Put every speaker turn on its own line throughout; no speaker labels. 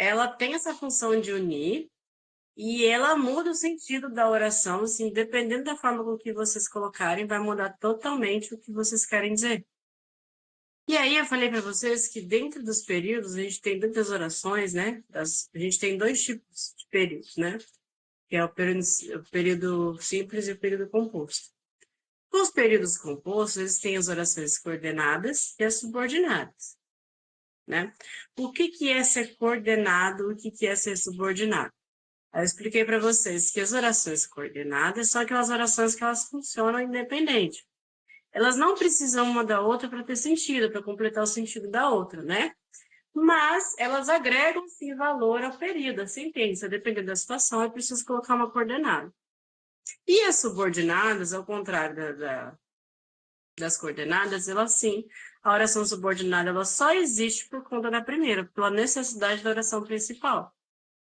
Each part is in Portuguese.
ela tem essa função de unir e ela muda o sentido da oração, assim, dependendo da forma com que vocês colocarem, vai mudar totalmente o que vocês querem dizer. E aí eu falei para vocês que dentro dos períodos, a gente tem dentro das orações, né? A gente tem dois tipos de períodos, né? Que é o período simples e o período composto. Os períodos compostos, eles têm as orações coordenadas e as subordinadas, né? O que é ser coordenado, o que é ser subordinado? Eu expliquei para vocês que as orações coordenadas são aquelas orações que elas funcionam independente. Elas não precisam uma da outra para ter sentido, para completar o sentido da outra, né? Mas elas agregam, sim, valor ao período, à sentença. Dependendo da situação, é preciso colocar uma coordenada. E as subordinadas, ao contrário das coordenadas, elas sim, a oração subordinada ela só existe por conta da primeira, pela necessidade da oração principal.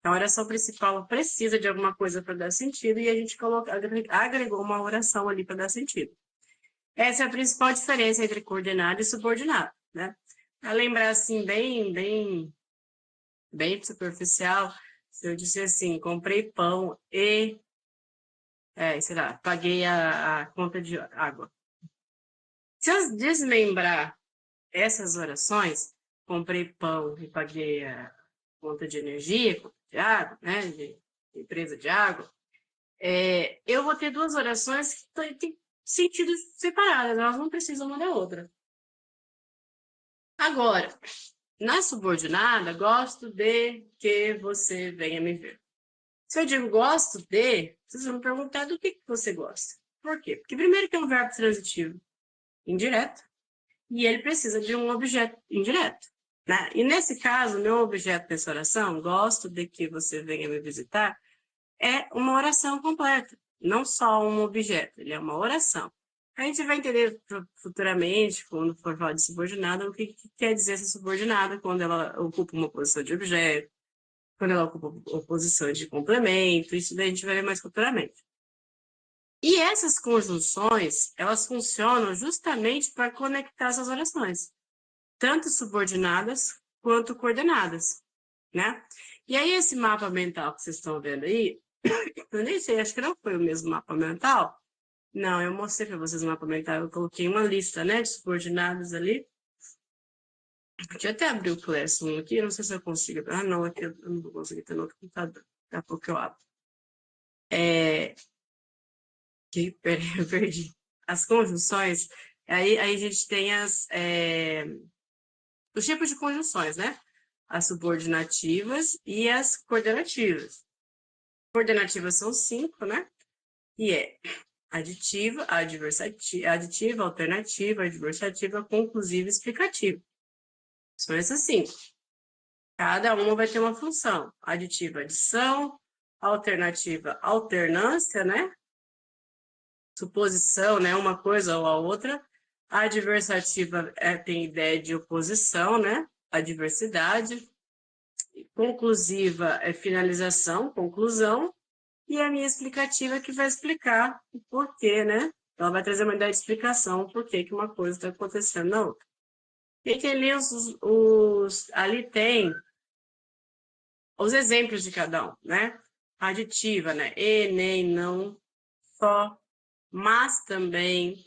A oração principal precisa de alguma coisa para dar sentido e a gente agregou uma oração ali para dar sentido. Essa é a principal diferença entre coordenado e subordinado, né? Para lembrar assim, bem superficial, se eu disser assim, comprei pão e, sei lá, paguei a conta de água. Se eu desmembrar essas orações, comprei pão e paguei a conta de energia, conta de água, né, de empresa de água, eu vou ter duas orações que têm sentidos separados, elas não precisam uma da outra. Agora, na subordinada, gosto de que você venha me ver. Se eu digo gosto de, vocês vão me perguntar do que você gosta. Por quê? Porque primeiro que é um verbo transitivo indireto e ele precisa de um objeto indireto. Né? E nesse caso, meu objeto dessa oração, gosto de que você venha me visitar, é uma oração completa, não só um objeto, ele é uma oração. A gente vai entender futuramente, quando for falar de subordinada, o que quer dizer essa subordinada, quando ela ocupa uma posição de objeto, quando ela ocupa uma posição de complemento, isso daí a gente vai ver mais futuramente. E essas conjunções, elas funcionam justamente para conectar essas orações, tanto subordinadas quanto coordenadas, né? E aí esse mapa mental que vocês estão vendo aí, eu nem sei, acho que não foi o mesmo mapa mental. Não, eu mostrei para vocês o mapa mental, eu coloquei uma lista, né, de subordinados ali. Deixa eu até abrir o Classroom aqui, não sei se eu consigo. Ah, não, aqui eu não vou conseguir ter no outro computador. Daqui a pouco eu abro. Peraí, eu perdi. As conjunções, aí a gente tem os tipos de conjunções, né? As subordinativas e as coordenativas. Coordenativas são 5, né? E aditiva, aditiva, alternativa, adversativa, conclusiva e explicativa. São essas 5. Cada uma vai ter uma função. Aditiva, adição, alternativa, alternância, né? Suposição, né? Uma coisa ou a outra. A adversativa tem ideia de oposição, né? A diversidade. Conclusiva é finalização, conclusão. E a minha explicativa que vai explicar o porquê, né? Ela vai trazer uma ideia de explicação, o porquê que uma coisa está acontecendo na outra. E que ali tem os exemplos de cada um, né? Aditiva, né? E, nem, não, só, mas também,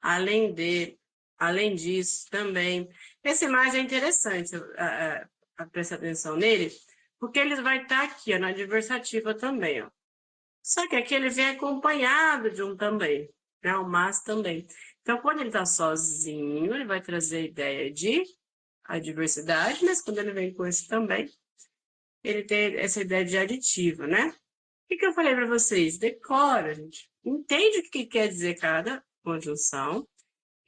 além de, além disso, também. Esse mais é interessante a prestar atenção nele, porque ele vai estar aqui, ó, na adversativa também, ó. Só que aqui ele vem acompanhado de um também, né? O mas também. Então, quando ele está sozinho, ele vai trazer a ideia de adversidade, mas quando ele vem com esse também, ele tem essa ideia de aditiva, né? O que eu falei para vocês? Decora, gente. Entende o que quer dizer cada conjunção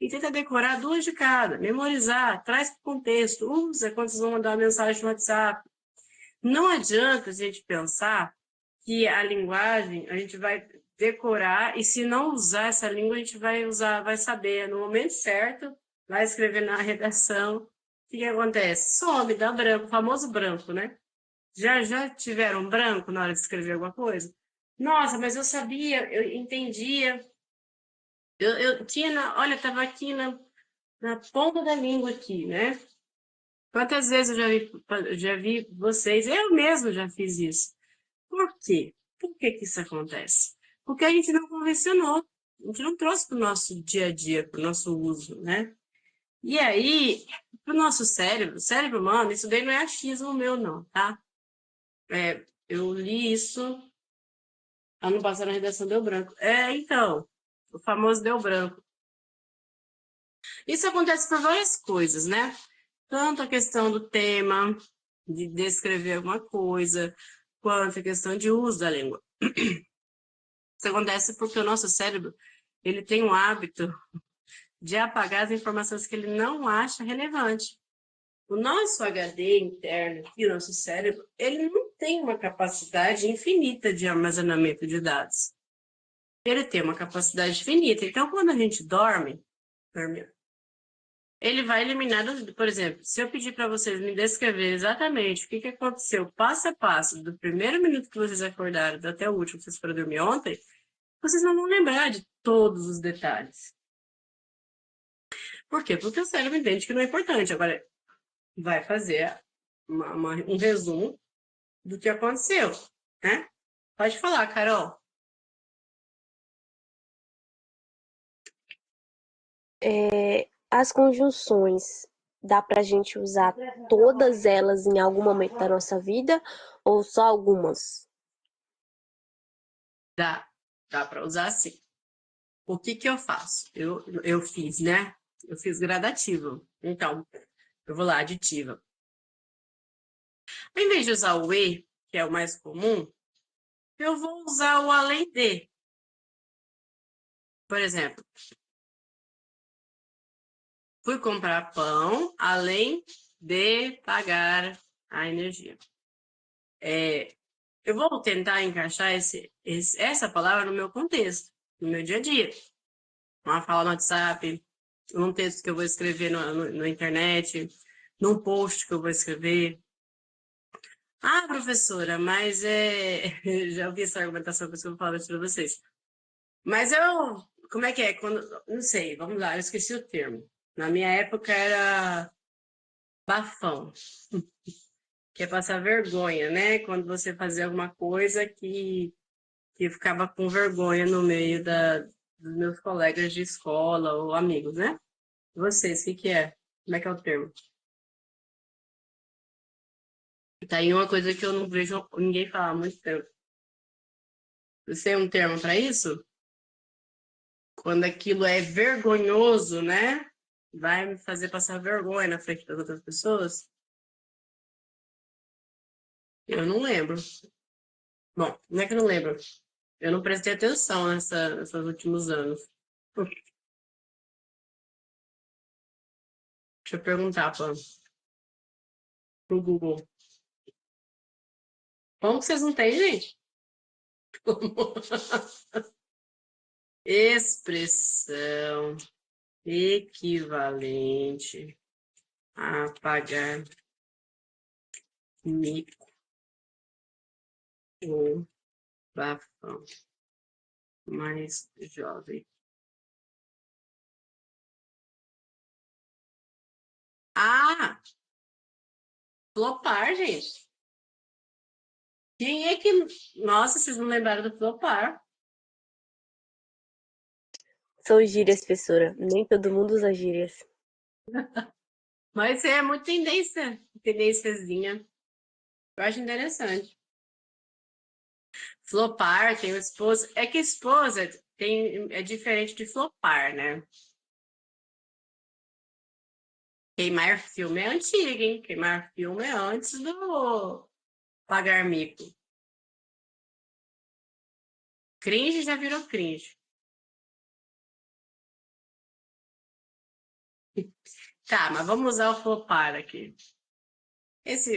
e tenta decorar duas de cada, memorizar, traz para o contexto, usa quando vocês vão mandar uma mensagem no WhatsApp. Não adianta a gente pensar que a linguagem a gente vai decorar e se não usar essa língua a gente vai saber no momento certo, vai escrever na redação. O que acontece? Some, dá branco, o famoso branco, né? Já tiveram branco na hora de escrever alguma coisa? Nossa, mas eu sabia, eu entendia. Eu tinha, olha, estava aqui na ponta da língua aqui, né? Quantas vezes eu já vi vocês, eu mesmo já fiz isso. Por quê? Por que que isso acontece? Porque a gente não convencionou, a gente não trouxe para o nosso dia a dia, para o nosso uso, né? E aí, para o nosso cérebro, cérebro humano, isso daí não é achismo meu, não, tá? Eu li isso ano passado na redação Deu Branco. Então, o famoso Deu Branco. Isso acontece por várias coisas, né? Tanto a questão do tema, de descrever alguma coisa, quanto a questão de uso da língua. Isso acontece porque o nosso cérebro, ele tem um hábito de apagar as informações que ele não acha relevante. O nosso HD interno e o nosso cérebro, ele não tem uma capacidade infinita de armazenamento de dados. Ele tem uma capacidade finita. Então, quando a gente dorme, ele vai eliminar, por exemplo, se eu pedir para vocês me descrever exatamente o que aconteceu passo a passo, do primeiro minuto que vocês acordaram até o último que vocês foram dormir ontem, vocês não vão lembrar de todos os detalhes. Por quê? Porque o cérebro entende que não é importante. Agora, vai fazer um resumo do que aconteceu, né? Pode falar, Carol.
As conjunções, dá para a gente usar todas elas em algum momento da nossa vida ou só algumas?
Dá para usar sim. O que eu faço? Eu fiz, né? Eu fiz gradativo. Então, eu vou lá, aditiva. Ao invés de usar o e, que é o mais comum, eu vou usar o além de. Por exemplo, fui comprar pão além de pagar a energia. Eu vou tentar encaixar essa palavra no meu contexto, no meu dia a dia. Uma fala no WhatsApp, num texto que eu vou escrever na internet, num post que eu vou escrever. Ah, professora, mas já ouvi essa argumentação, por isso que eu vou falar isso para vocês. Mas como é que é? Não sei, vamos lá, eu esqueci o termo. Na minha época era bafão, que é passar vergonha, né? Quando você fazia alguma coisa que ficava com vergonha no meio dos meus colegas de escola ou amigos, né? Vocês, o que é? Como é que é o termo? Tá aí uma coisa que eu não vejo ninguém falar há muito tempo. Você tem um termo para isso? Quando aquilo é vergonhoso, né? Vai me fazer passar vergonha na frente das outras pessoas? Eu não lembro. Bom, não é que eu não lembro. Eu não prestei atenção nesses últimos anos. Deixa eu perguntar pro Google. Como que vocês não têm, gente? Expressão equivalente a pagar mico ou bafão mais jovem. Ah, flopar, gente. Quem é que... Nossa, vocês não lembraram do flopar.
São gírias, professora. Nem todo mundo usa gírias.
Mas é muito tendênciazinha. Eu acho interessante. Flopar, tem o esposa. É que esposa é diferente de flopar, né? Queimar filme é antigo, hein? Queimar filme é antes do pagar mico. Cringe já virou cringe. Tá, mas vamos usar o flopar aqui.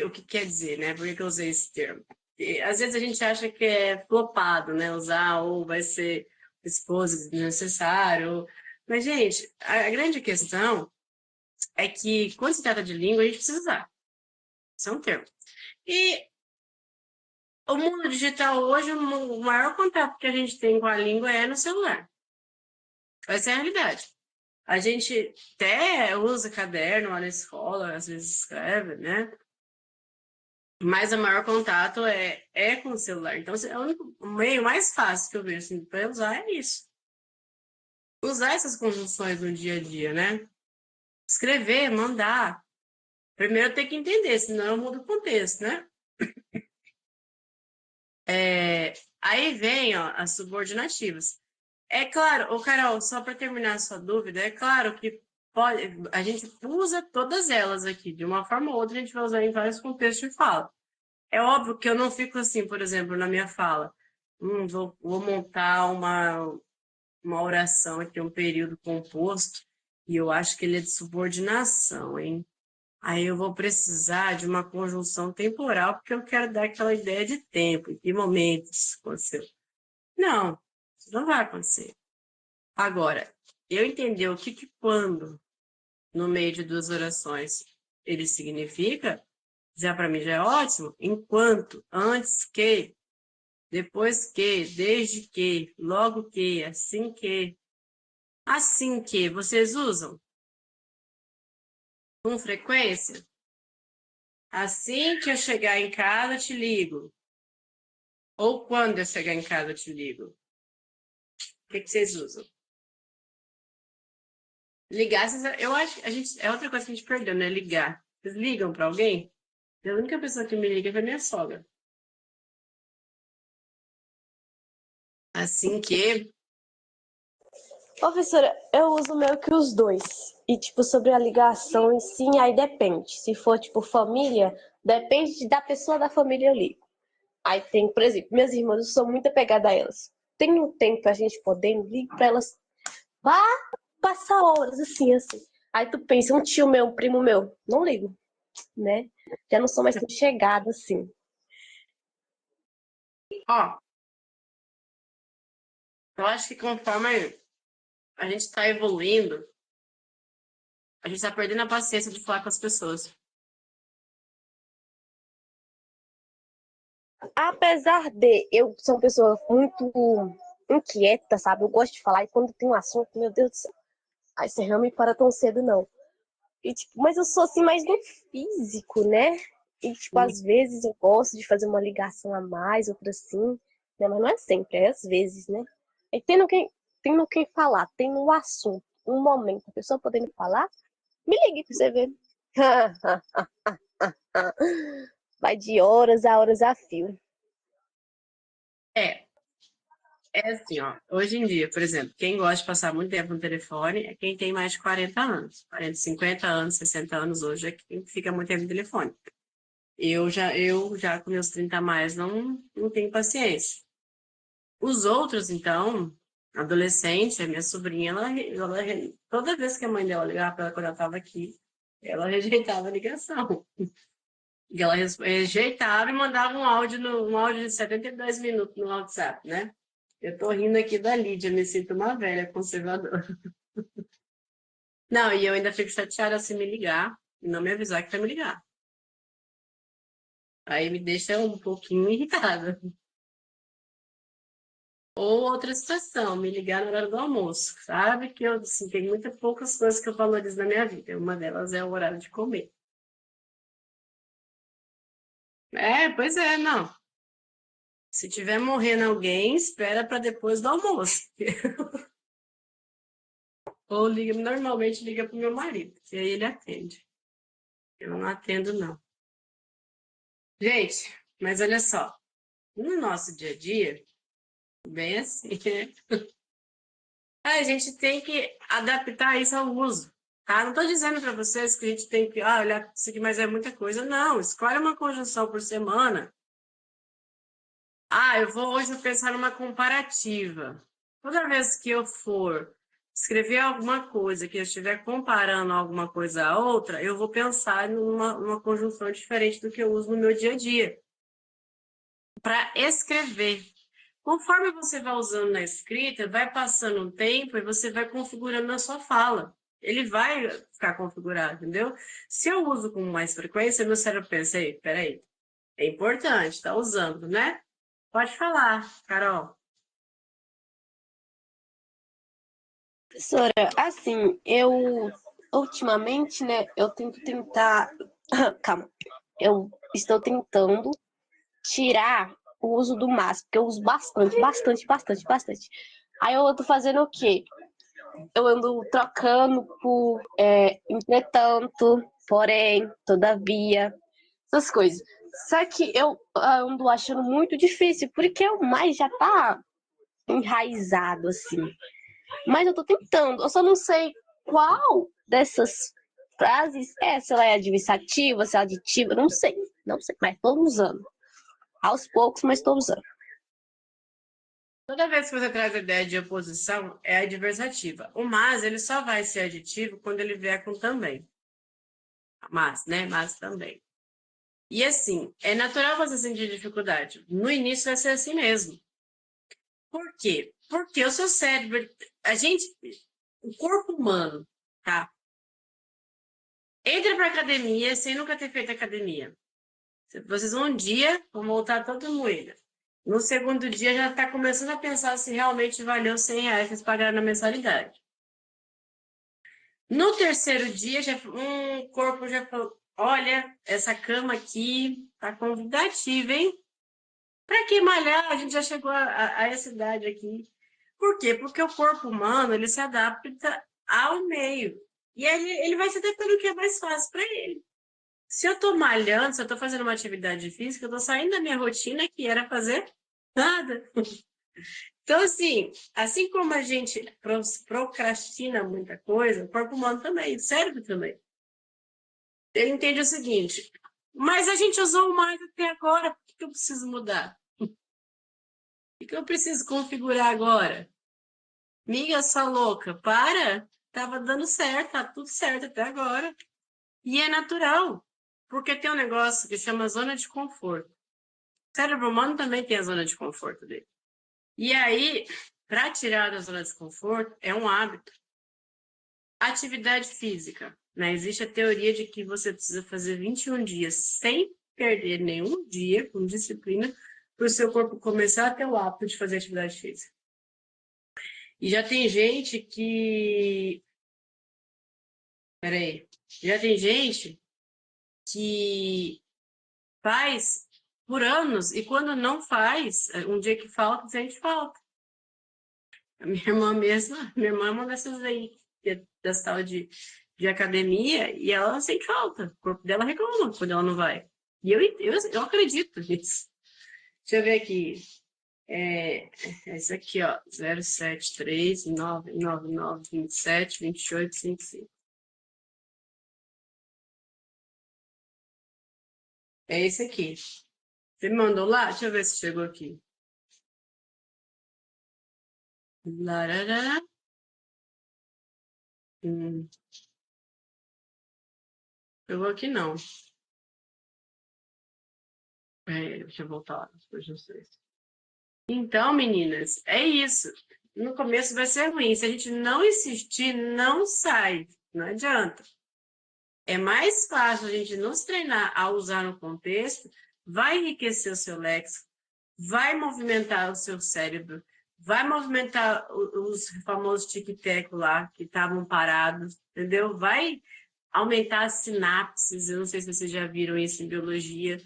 O que quer dizer, né? Por que eu usei esse termo? E, às vezes a gente acha que é flopado, né? Usar ou vai ser esposa desnecessário. Mas, gente, a grande questão é que quando se trata de língua, a gente precisa usar. Isso é um termo. E o mundo digital hoje, o maior contato que a gente tem com a língua é no celular. Essa é a realidade. A gente até usa caderno lá na escola, às vezes escreve, né? Mas o maior contato é com o celular. Então, o meio mais fácil que eu vejo assim, para usar é isso. Usar essas conjunções no dia a dia, né? Escrever, mandar. Primeiro tem que entender, senão eu mudo o contexto, né? Aí vem, ó, as subordinativas. É claro, ô Carol, só para terminar a sua dúvida, é claro que a gente usa todas elas aqui, de uma forma ou outra, a gente vai usar em vários contextos de fala. É óbvio que eu não fico assim, por exemplo, na minha fala. Vou montar uma oração aqui, um período composto, e eu acho que ele é de subordinação, hein? Aí eu vou precisar de uma conjunção temporal, porque eu quero dar aquela ideia de tempo, em que momento isso aconteceu. Não, isso não vai acontecer. Agora, eu entender o que quando, no meio de duas orações, ele significa, já para mim já é ótimo. Enquanto, antes que, depois que, desde que, logo que, assim que. Assim que, vocês usam com frequência? Assim que eu chegar em casa, eu te ligo. Ou quando eu chegar em casa, eu te ligo. O que vocês usam? Ligar, eu acho que a gente, é outra coisa que a gente perdeu, né? Ligar. Vocês ligam para alguém? A única pessoa que me liga é a minha sogra. Assim que.
Professora, eu uso meio que os dois. E, tipo, sobre a ligação em si, aí depende. Se for, tipo, família, depende da pessoa da família eu ligo. Aí tem, por exemplo, minhas irmãs, eu sou muito apegada a elas. Tem um tempo pra gente poder, eu ligo pra elas. Vá passar horas, assim, assim. Aí tu pensa, um tio meu, um primo meu, não ligo, né? Já não sou mais tão chegada, assim.
Ó, eu acho que conforme a gente está evoluindo, a gente está perdendo a paciência de falar com as pessoas.
Apesar de eu ser uma pessoa muito inquieta, sabe? Eu gosto de falar e quando tem um assunto, meu Deus do céu, aí você não me para tão cedo, não. E, tipo, mas eu sou assim mais no físico, né? E, tipo, às vezes eu gosto de fazer uma ligação a mais, outra assim, né? Mas não é sempre, é às vezes, né? E tendo quem falar, tendo um assunto, um momento, a pessoa podendo falar, me ligue pra você ver. Vai de horas a horas a fio.
É, é assim, ó. Hoje em dia, por exemplo, quem gosta de passar muito tempo no telefone é quem tem mais de 40 anos. 40, 50 anos, 60 anos hoje é quem fica muito tempo no telefone. Eu já com meus 30 a mais não tenho paciência. Os outros, então, adolescente, a minha sobrinha, toda vez que a mãe dela ligava para ela quando ela estava aqui, ela rejeitava a ligação. E ela rejeitava e mandava um áudio de 72 minutos no WhatsApp, né? Eu tô rindo aqui da Lídia, me sinto uma velha conservadora. Não, e eu ainda fico chateada se me ligar e não me avisar que vai me ligar. Aí me deixa um pouquinho irritada. Ou outra situação, me ligar no horário do almoço, sabe? Que eu, assim, tem muitas poucas coisas que eu valorizo na minha vida. Uma delas é o horário de comer. É, pois é, não. Se tiver morrendo alguém, espera para depois do almoço. Ou liga, normalmente liga pro meu marido, que aí ele atende. Eu não atendo, não. Gente, mas olha só, no nosso dia a dia, bem assim, a gente tem que adaptar isso ao uso, tá? Não estou dizendo para vocês que a gente tem que, olhar isso aqui, mas é muita coisa. Não, escolhe uma conjunção por semana. Eu vou hoje pensar numa comparativa. Toda vez que eu for escrever alguma coisa, que eu estiver comparando alguma coisa a outra, eu vou pensar numa conjunção diferente do que eu uso no meu dia a dia. Para escrever. Conforme você vai usando na escrita, vai passando um tempo e você vai configurando na sua fala. Ele vai ficar configurado, entendeu? Se eu uso com mais frequência, meu cérebro pensa, ei, peraí, é importante, tá usando, né? Pode falar, Carol.
Professora, assim, eu ultimamente, né, eu tento tentar. Calma. Eu estou tentando tirar o uso do MAS, porque eu uso bastante, bastante, bastante, bastante. Aí eu ando fazendo o quê? Eu ando trocando por entretanto, porém, todavia, essas coisas. Só que eu ando achando muito difícil, porque o mais já tá enraizado, assim. Mas eu tô tentando, eu só não sei qual dessas frases é, se ela é adversativa, se ela é aditiva, não sei. Não sei, mas tô usando. Aos poucos, mas tô usando.
Toda vez que você traz a ideia de oposição, é adversativa. O mas, ele só vai ser aditivo quando ele vier com também. Mas, né? Mas também. E assim, é natural você sentir dificuldade. No início vai ser assim mesmo. Por quê? Porque o seu cérebro, o corpo humano, tá? Entra pra academia sem nunca ter feito academia. Vocês vão um dia, vão voltar todo moída. No segundo dia já está começando a pensar se realmente valeu R$ 100 que eles pagaram na mensalidade. No terceiro dia, o corpo já falou, olha, essa cama aqui tá convidativa, hein? Para que malhar? A gente já chegou a essa idade aqui. Por quê? Porque o corpo humano, ele se adapta ao meio. E ele vai se adaptando o que é mais fácil para ele. Se eu tô malhando, se eu tô fazendo uma atividade física, eu tô saindo da minha rotina, que era fazer nada. Então, assim como a gente procrastina muita coisa, o corpo humano também, o cérebro também. Ele entende o seguinte, mas a gente usou mais até agora, por que eu preciso mudar? O que eu preciso configurar agora? Miga, sua louca, para! Tava dando certo, tá tudo certo até agora. E é natural, porque tem um negócio que chama zona de conforto. O cérebro humano também tem a zona de conforto dele. E aí, para tirar da zona de conforto, é um hábito. Atividade física, né? Existe a teoria de que você precisa fazer 21 dias sem perder nenhum dia, com disciplina, para o seu corpo começar a ter o hábito de fazer atividade física. E já tem gente que. Peraí. Já tem gente que faz por anos e quando não faz, um dia que falta, sente falta. A minha irmã mesma, minha irmã é uma dessas aí, que é dessa tal de academia, e ela sente falta. O corpo dela reclama quando ela não vai. E eu acredito nisso. Deixa eu ver aqui. É esse aqui, ó. 073 999 27 28 55. É esse aqui. Você me mandou lá? Deixa eu ver se chegou aqui. Larará. Hum, chegou aqui não. Deixa eu voltar lá para vocês. Então, meninas, é isso. No começo vai ser ruim. Se a gente não insistir, não sai. Não adianta. É mais fácil a gente nos treinar a usar no contexto, vai enriquecer o seu léxico, vai movimentar o seu cérebro, vai movimentar os famosos tic-tac lá, que estavam parados, entendeu? Vai aumentar as sinapses. Eu não sei se vocês já viram isso em biologia.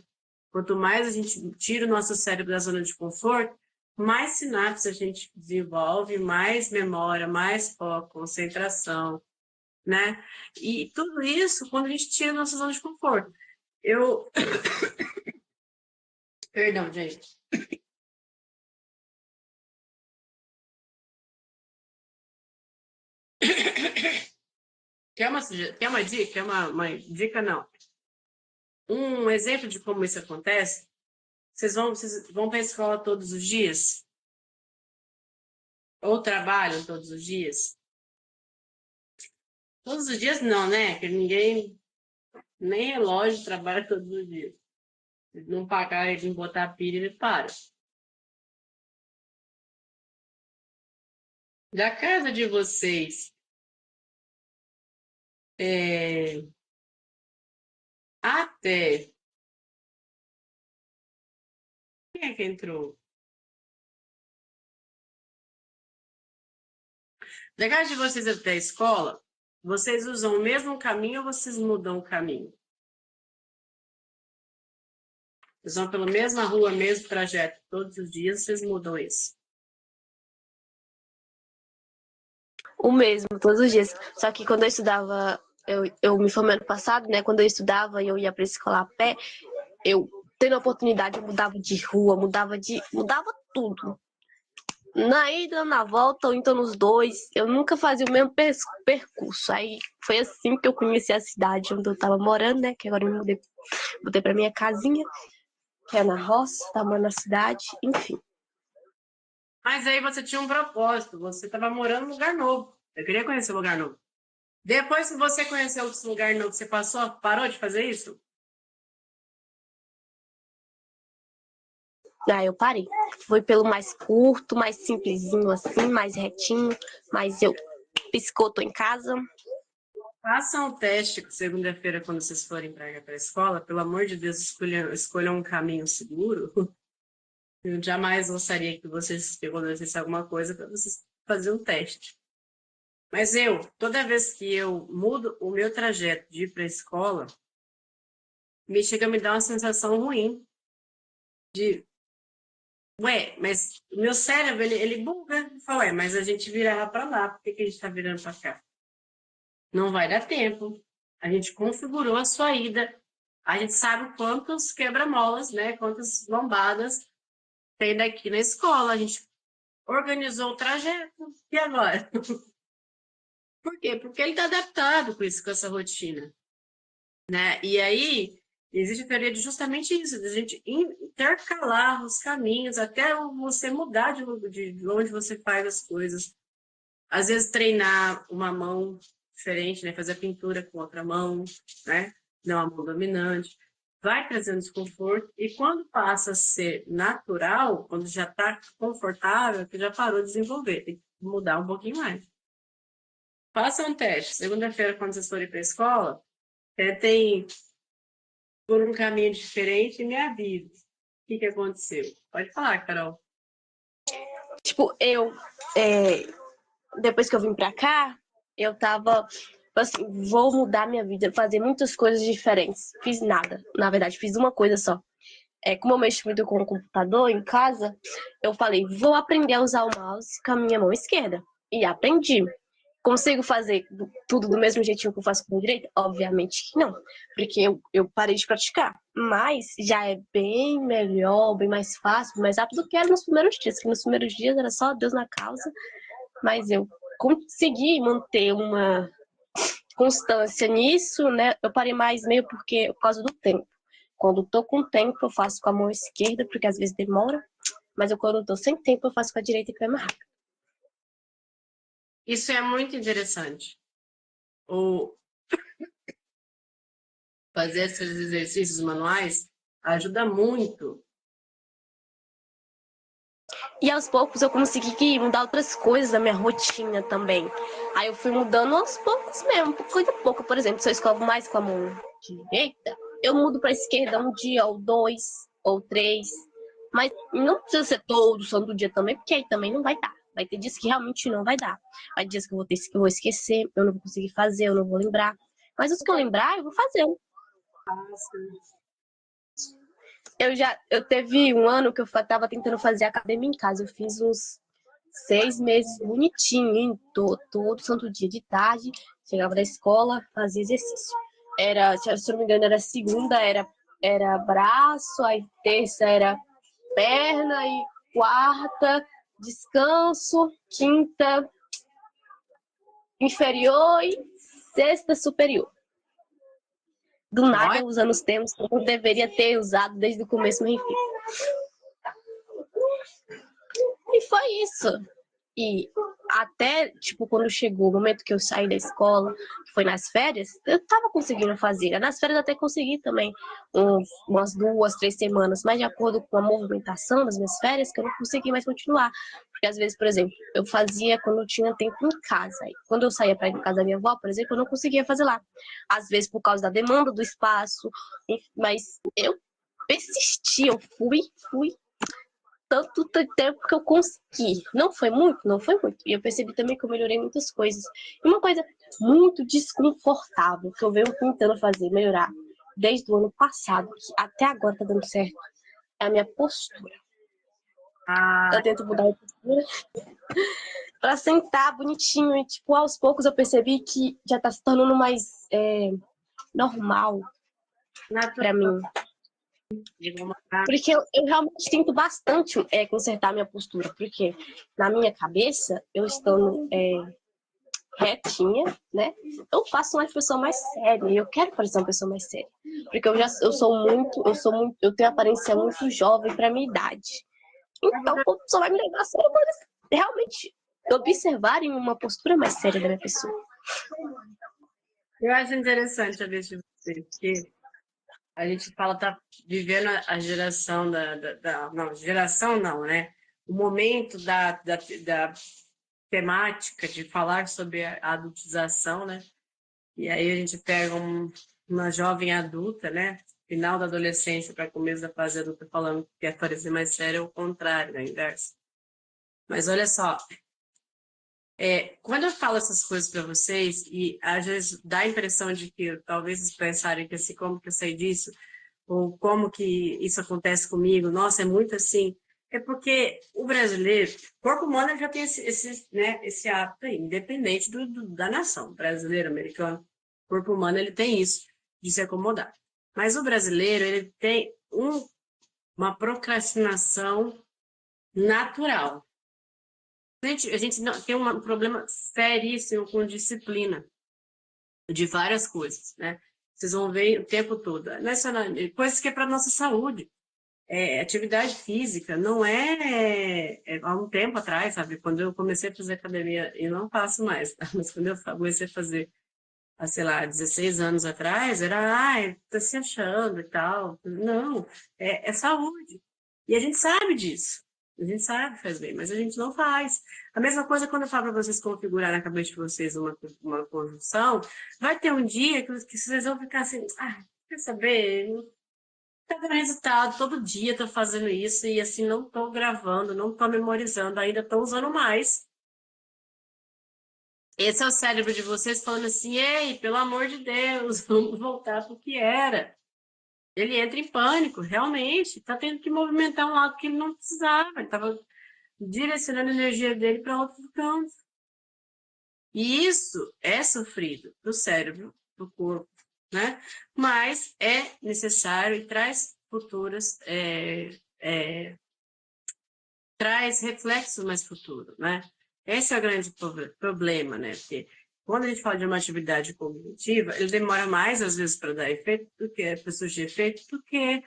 Quanto mais a gente tira o nosso cérebro da zona de conforto, mais sinapses a gente desenvolve, mais memória, mais foco, concentração, né? E tudo isso quando a gente tira a nossa zona de conforto. Eu. Perdão, gente. Quer uma dica? Quer uma dica? Não. Um exemplo de como isso acontece? Vocês vão para a escola todos os dias? Ou trabalham todos os dias? Todos os dias não, né? Porque ninguém, nem relógio trabalha todos os dias. Se não pagar ele não botar pilha, ele para. Da casa de vocês, é, até. Quem é que entrou? Na casa de vocês até a escola, vocês usam o mesmo caminho ou vocês mudam o caminho? Vocês vão pela mesma rua, mesmo trajeto, todos os dias, vocês mudam isso?
O mesmo, todos os dias. Só que quando eu estudava, eu me formei ano passado, né? Quando eu estudava e eu ia pra escola a pé, eu, tendo a oportunidade, eu mudava de rua, mudava tudo. Na ida, na volta, ou então nos dois, eu nunca fazia o mesmo percurso. Aí foi assim que eu conheci a cidade onde eu tava morando, né? Que agora eu me mudei pra minha casinha, que é na roça, tá morando na cidade, enfim.
Mas aí você tinha um propósito, você estava morando num lugar novo. Eu queria conhecer um lugar novo. Depois que você conheceu esse lugar novo, você parou de fazer isso?
Aí eu parei. Foi pelo mais curto, mais simplesinho assim, mais retinho, mas eu piscou, tô em casa.
Façam um teste segunda-feira quando vocês forem para a escola. Pelo amor de Deus, escolham um caminho seguro. Eu jamais gostaria que vocês acontecesse alguma coisa para vocês fazerem um teste. Mas toda vez que eu mudo o meu trajeto de ir para a escola, chega a me dar uma sensação ruim de, ué, mas o meu cérebro, ele buga. Fala, ué, mas a gente virava para lá, por que a gente está virando para cá? Não vai dar tempo. A gente configurou a sua ida. A gente sabe quantos quebra-molas, né? Quantas lombadas tem daqui na escola. A gente organizou o trajeto. E agora? Por quê? Porque ele está adaptado com isso, com essa rotina, né? E aí existe a teoria de justamente isso, de a gente intercalar os caminhos até você mudar de onde você faz as coisas. Às vezes treinar uma mão diferente, né? Fazer a pintura com outra mão, né? Não a mão dominante. Vai trazendo desconforto e quando passa a ser natural, quando já está confortável, que já parou de desenvolver, tem que mudar um pouquinho mais. Faça um teste. Segunda-feira, quando vocês forem para a escola, tentem por um caminho diferente e me avise. O que aconteceu? Pode falar, Carol.
Tipo, depois que eu vim pra cá, eu tava assim, vou mudar minha vida, fazer muitas coisas diferentes. Fiz nada, na verdade, fiz uma coisa só. Como eu mexo muito com o computador em casa, eu falei, vou aprender a usar o mouse com a minha mão esquerda. E aprendi. Consigo fazer tudo do mesmo jeitinho que eu faço com a direita? Obviamente que não, porque eu parei de praticar. Mas já é bem melhor, bem mais fácil, mais rápido do que era nos primeiros dias. Que nos primeiros dias era só Deus na causa, mas eu consegui manter uma constância nisso, né? Eu parei mais meio por causa do tempo. Quando tô com tempo, eu faço com a mão esquerda, porque às vezes demora. Mas quando tô sem tempo, eu faço com a direita, que é mais rápido.
Isso é muito interessante. O fazer esses exercícios manuais ajuda muito.
E aos poucos eu consegui mudar outras coisas da minha rotina também. Aí eu fui mudando aos poucos mesmo, coisa pouco. Por exemplo, se eu escovo mais com a mão direita, eu mudo para a esquerda um dia, ou dois, ou três. Mas não precisa ser todo santo dia também, porque aí também não vai dar. Vai ter dias que realmente não vai dar. Vai ter dias que eu vou esquecer, eu não vou conseguir fazer, eu não vou lembrar. Mas os que eu lembrar, eu vou fazer. Eu teve um ano que eu tava tentando fazer academia em casa. Eu fiz uns 6 meses bonitinho, todo santo dia de tarde. Chegava da escola, fazia exercício. Se eu não me engano, era segunda, era braço, aí terça era perna, e quarta, descanso, quinta, inferior e sexta, superior. Do nada, usando os termos que eu deveria ter usado desde o começo, mas enfim. E foi isso. E até, tipo, quando chegou o momento que eu saí da escola, que foi nas férias, eu tava conseguindo fazer. Nas férias até consegui também umas 2, 3 semanas, mas de acordo com a movimentação das minhas férias, que eu não consegui mais continuar. Porque às vezes, por exemplo, eu fazia quando eu tinha tempo em casa. E quando eu saía para ir na casa da minha avó, por exemplo, eu não conseguia fazer lá. Às vezes por causa da demanda do espaço, mas eu persisti, eu fui tanto tempo que eu consegui. Não foi muito, não foi muito. E eu percebi também que eu melhorei muitas coisas. E uma coisa muito desconfortável que eu venho tentando fazer, melhorar, desde o ano passado, que até agora tá dando certo, é a minha postura.
Ah,
Eu tento mudar a postura pra sentar bonitinho. E, tipo, aos poucos eu percebi que já tá se tornando mais normal pra
natural,
mim.
digamos.
Porque eu realmente tento bastante consertar minha postura. Porque na minha cabeça, eu estando retinha, né? Eu faço uma pessoa mais séria. E eu quero parecer uma pessoa mais séria. Porque eu tenho aparência muito jovem pra minha idade. Então, a pessoa vai me levar a sério quando realmente observarem uma postura mais séria da minha pessoa.
Eu acho interessante a vez de você, porque a gente fala, tá vivendo a geração não, geração não, né? O momento da temática de falar sobre a adultização, né? E aí a gente pega uma jovem adulta, né? Final da adolescência para começo da fase adulta, falando que quer parecer mais sério, é o contrário, né? Inverso. Mas olha só, quando eu falo essas coisas para vocês, e às vezes dá a impressão de que talvez vocês pensarem que assim, como que eu sei disso? Ou como que isso acontece comigo? Nossa, é muito assim. É porque o brasileiro, o corpo humano já tem né, esse hábito aí, independente da nação, brasileiro, americano, o corpo humano ele tem isso, de se acomodar. Mas o brasileiro, ele tem uma procrastinação natural. A gente não, tem um problema seríssimo com disciplina de várias coisas, né? Vocês vão ver o tempo todo. Coisas que é para nossa saúde. Atividade física não há um tempo atrás, sabe? Quando eu comecei a fazer academia, eu não faço mais, tá? Mas quando eu comecei a fazer, há, sei lá, 16 anos atrás, era, tá se achando e tal. Não, é saúde. E a gente sabe disso. A gente sabe que faz bem, mas a gente não faz. A mesma coisa quando eu falo para vocês configurar na cabeça de vocês uma conjunção, vai ter um dia que vocês vão ficar assim, quer saber? Tá dando resultado, todo dia tô fazendo isso e assim não tô gravando, não tô memorizando, ainda tô usando mais. Esse é o cérebro de vocês falando assim, ei, pelo amor de Deus, vamos voltar pro que era. Ele entra em pânico, realmente, tá tendo que movimentar um lado que ele não precisava, ele tava direcionando a energia dele para outros campos. E isso é sofrido do cérebro, do corpo, né? Mas é necessário e traz futuras traz reflexo mais futuro, né? Esse é o grande problema, né? Porque quando a gente fala de uma atividade cognitiva, ele demora mais, às vezes, para dar efeito, para surgir efeito, do que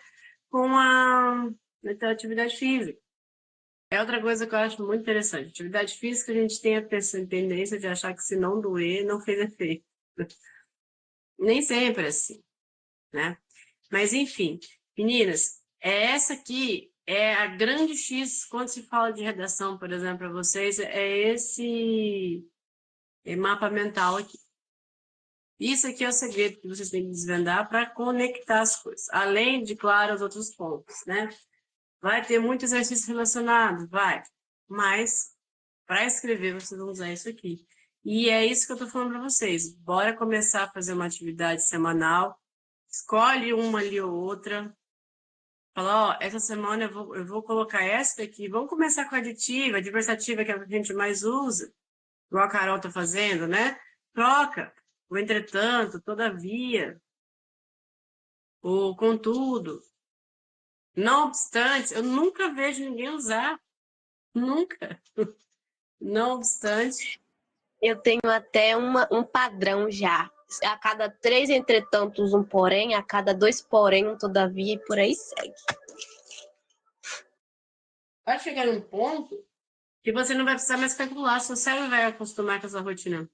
com a atividade física. É outra coisa que eu acho muito interessante. Atividade física, a gente tem a tendência de achar que se não doer, não fez efeito. Nem sempre é assim, né? Mas, enfim, meninas, essa aqui é a grande X quando se fala de redação, por exemplo, para vocês, é esse mapa mental aqui. Isso aqui é o segredo que vocês têm que desvendar para conectar as coisas, além de, claro, os outros pontos, né? Vai ter muito exercício relacionado, vai, mas para escrever vocês vão usar isso aqui. E é isso que eu estou falando para vocês. Bora começar a fazer uma atividade semanal, escolhe uma ali ou outra, fala, ó, essa semana eu vou colocar essa daqui. Vamos começar com a aditiva, a adversativa, que é a que a gente mais usa, igual a Carol tá fazendo, né? Troca o entretanto, todavia, o contudo. Não obstante, eu nunca vejo ninguém usar. Nunca. Não obstante.
Eu tenho até um padrão já. A cada 3 entretantos, um porém, a cada 2 porém, um todavia, e por aí segue.
Vai chegar num ponto que você não vai precisar mais calcular, seu cérebro vai acostumar com essa rotina.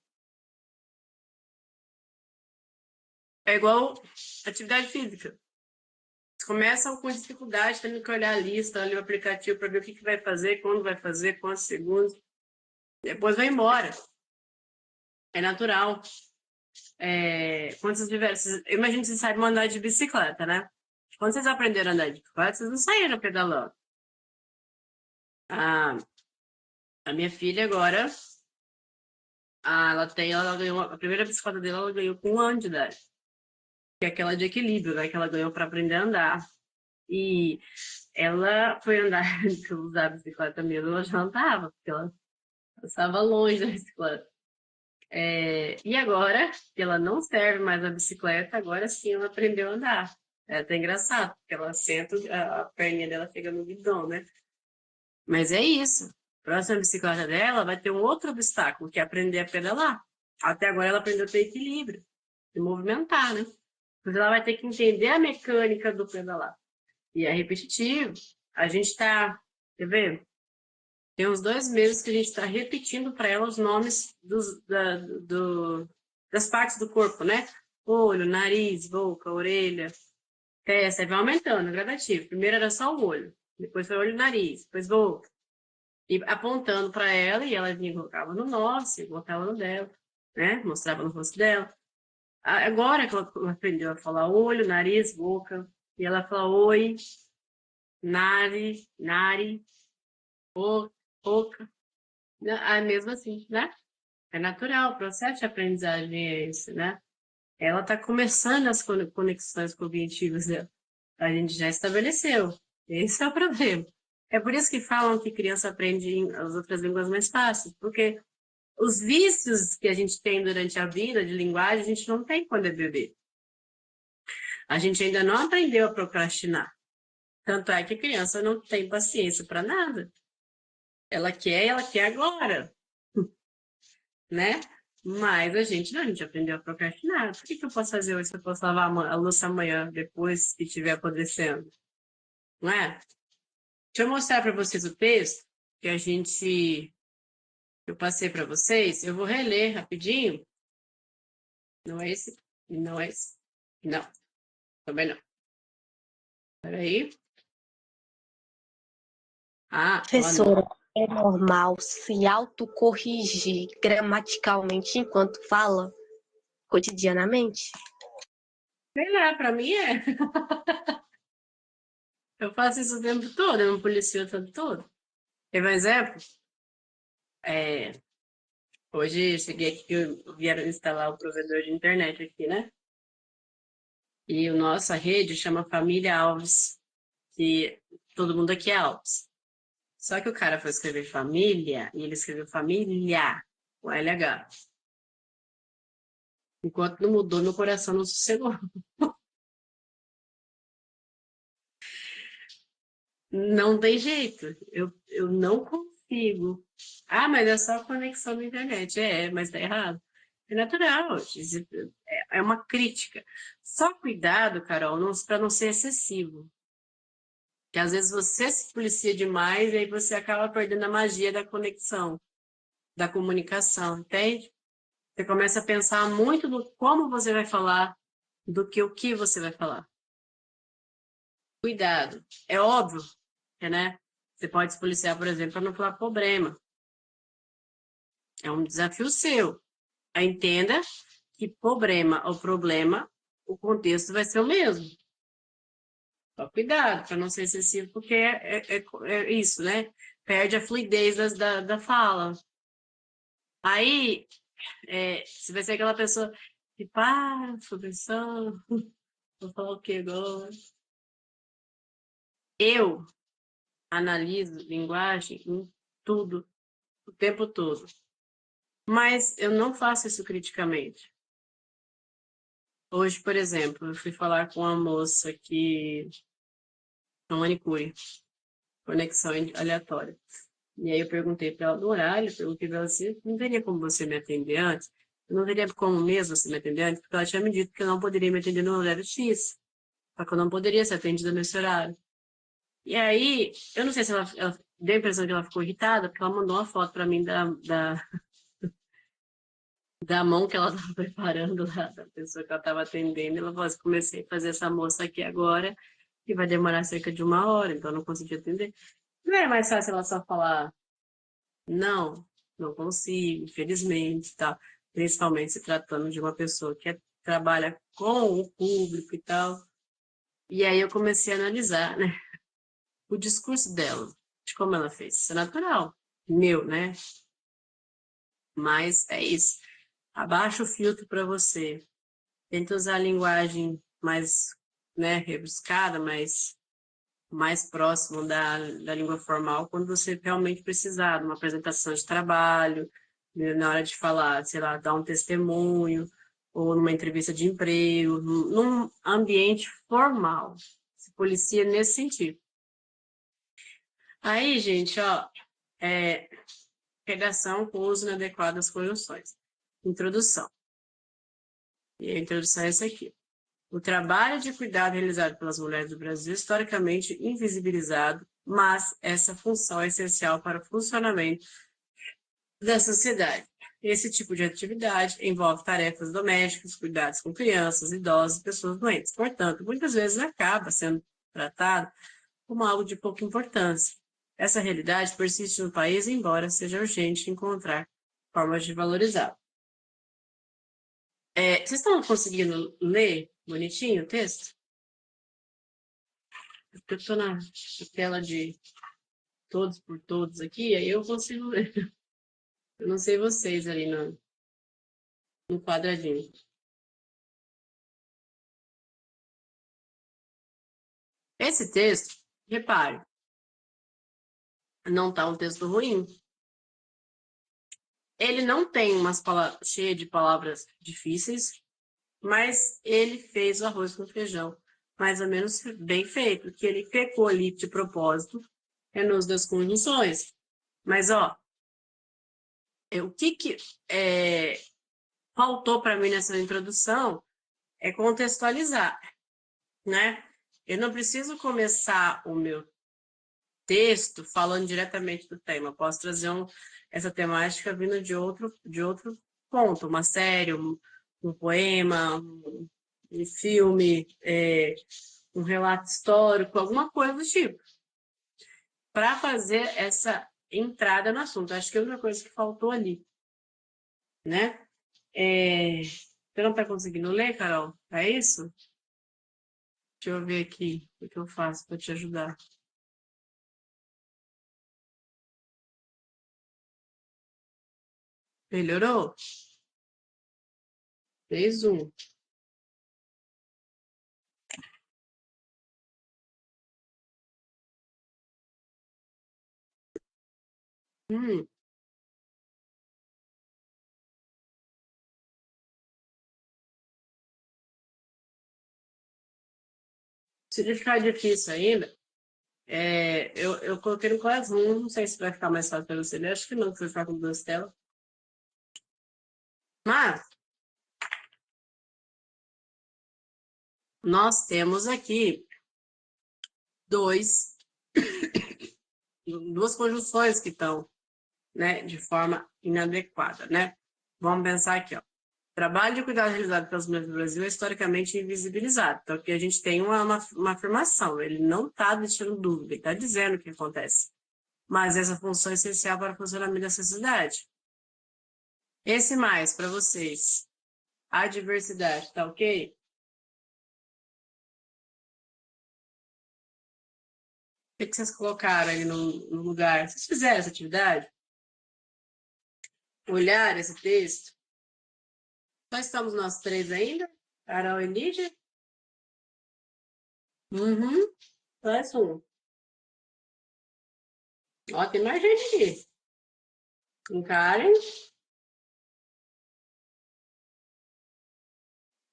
É igual atividade física. Começam com dificuldade, tendo que olhar a lista, ali o aplicativo para ver o que vai fazer, quando vai fazer, quantos segundos. Depois vai embora. É natural. Quando vocês tiverem, eu imagino que vocês sabem andar de bicicleta, né? Quando vocês aprenderam a andar de bicicleta, vocês não saíram pedalando. A minha filha agora, ela ganhou, a primeira bicicleta dela, ela ganhou com 1 ano de idade. Que é aquela de equilíbrio, né? Que ela ganhou para aprender a andar. E ela foi andar, usar a bicicleta mesmo, ela já andava, porque ela estava longe da bicicleta. E agora, que ela não serve mais a bicicleta, agora sim ela aprendeu a andar. É até engraçado, porque ela senta, a perninha dela chega no guidão, né? Mas é isso. A próxima bicicleta dela vai ter um outro obstáculo, que é aprender a pedalar. Até agora ela aprendeu a ter equilíbrio, e movimentar, né? Mas ela vai ter que entender a mecânica do pedalar. E é repetitivo. A gente está, quer ver? Tem uns 2 meses que a gente está repetindo para ela os nomes das partes do corpo, né? Olho, nariz, boca, orelha, testa, vai aumentando, é gradativo. Primeiro era só o olho, depois foi olho e nariz, depois boca. E apontando para ela, e ela vinha e colocava no nosso, e colocava no dela, né? Mostrava no rosto dela. Agora que ela aprendeu a falar olho, nariz, boca, e ela fala oi, nari, boca. Mesmo assim, né? É natural, o processo de aprendizagem é esse, né? Ela está começando as conexões cognitivas dela. A gente já estabeleceu. Esse é o problema. É por isso que falam que criança aprende as outras línguas mais fácil, porque os vícios que a gente tem durante a vida de linguagem, a gente não tem quando é bebê. A gente ainda não aprendeu a procrastinar. Tanto é que a criança não tem paciência para nada. Ela quer agora, né? Mas a gente não, a gente aprendeu a procrastinar. Por que eu posso fazer hoje se eu posso lavar a louça amanhã, depois que estiver apodrecendo? Não é? Deixa eu mostrar para vocês o texto que eu passei para vocês. Eu vou reler rapidinho. Não é esse? Não é esse? Não, também não. Peraí. Não.
Professora, é normal se autocorrigir gramaticalmente enquanto fala, cotidianamente?
Sei lá, para mim é. Eu faço isso o tempo todo, eu me policio o tempo todo. Teve um exemplo? Hoje eu cheguei aqui, vieram instalar o provedor de internet aqui, né? E a nossa rede chama Família Alves, que todo mundo aqui é Alves. Só que o cara foi escrever família e ele escreveu família com LH. Enquanto não mudou, meu coração não sossegou. Não tem jeito. Eu não consigo. Mas é só conexão na internet. Mas tá errado. É natural. É uma crítica. Só cuidado, Carol, para não ser excessivo. Que às vezes você se policia demais e aí você acaba perdendo a magia da conexão, da comunicação, entende? Você começa a pensar muito no como você vai falar do que o que você vai falar. Cuidado. É óbvio, né? Você pode se policiar, por exemplo, para não falar problema. É um desafio seu. Entenda que problema ou problema, o contexto vai ser o mesmo. Só cuidado para não ser excessivo, porque é isso, né? Perde a fluidez da fala. Aí, você vai ser aquela pessoa que para, fica pensando, vou falar o que agora? Eu analiso linguagem em tudo, o tempo todo. Mas eu não faço isso criticamente. Hoje, por exemplo, eu fui falar com uma moça que é manicure, conexão aleatória. E aí eu perguntei para ela no horário, perguntei para ela assim, não teria como você me atender antes? Eu não teria como mesmo você me atender antes, porque ela tinha me dito que eu não poderia me atender no horário X, só que eu não poderia ser atendida nesse horário. E aí, eu não sei se ela deu a impressão que ela ficou irritada, porque ela mandou uma foto para mim da mão que ela estava preparando lá, da pessoa que ela estava atendendo. Ela falou assim, comecei a fazer essa moça aqui agora, e vai demorar cerca de 1 hora, então eu não consegui atender. Não era mais fácil ela só falar, não, não consigo, infelizmente, tá? Principalmente se tratando de uma pessoa que trabalha com o público e tal. E aí eu comecei a analisar, né, o discurso dela. de como ela fez. Isso é natural. Meu, né? Mas é isso. Abaixa o filtro para você. Tenta usar a linguagem mais, né, rebuscada, mais próximo da língua formal quando você realmente precisar de uma apresentação de trabalho, né, na hora de falar, sei lá, dar um testemunho, ou numa entrevista de emprego, num ambiente formal. Se policia nesse sentido. Aí, gente, ó, redação com uso inadequado das conjunções. Introdução. E a introdução é essa aqui. O trabalho de cuidado realizado pelas mulheres do Brasil é historicamente invisibilizado, mas essa função é essencial para o funcionamento da sociedade. Esse tipo de atividade envolve tarefas domésticas, cuidados com crianças, idosos e pessoas doentes. Portanto, muitas vezes acaba sendo tratado como algo de pouca importância. Essa realidade persiste no país, embora seja urgente encontrar formas de valorizá-la. Vocês estão conseguindo ler bonitinho o texto? Porque eu estou na tela de todos por todos aqui, aí eu consigo ler. Eu não sei vocês ali no quadradinho. Esse texto, repare, não está um texto ruim. Ele não tem umas palavras cheias de palavras difíceis, mas ele fez o arroz com feijão mais ou menos bem feito. O que ele pecou ali de propósito é no uso das conjunções. Mas, ó, o que faltou para mim nessa introdução é contextualizar, né? Eu não preciso começar o meu texto falando diretamente do tema. Eu posso trazer essa temática vindo de outro ponto, uma série, um poema, um filme, um relato histórico, alguma coisa do tipo, para fazer essa entrada no assunto. Acho que é a única coisa que faltou ali, né? Você não está conseguindo ler, Carol? É isso? Deixa eu ver aqui o que eu faço para te ajudar. Melhorou? Fez um. Hum, se ele ficar difícil ainda, eu coloquei no Classroom, não sei se vai ficar mais fácil para você ler, acho que não, que você vai ficar com duas telas. Mas, nós temos aqui duas conjunções que estão, né, de forma inadequada, né? Vamos pensar aqui, ó. Trabalho de cuidado realizado pelas mulheres do Brasil é historicamente invisibilizado. Então, aqui a gente tem uma afirmação, ele não está deixando dúvida, ele está dizendo o que acontece. Mas essa função é essencial para o funcionamento da sociedade. Esse mais, para vocês, a diversidade, tá ok? O que vocês colocaram aí no lugar? Vocês fizeram essa atividade? Olhar esse texto? Só estamos nós três ainda? Carol e Lídia? Uhum. Mais um. Ó, tem mais gente aqui. Karen.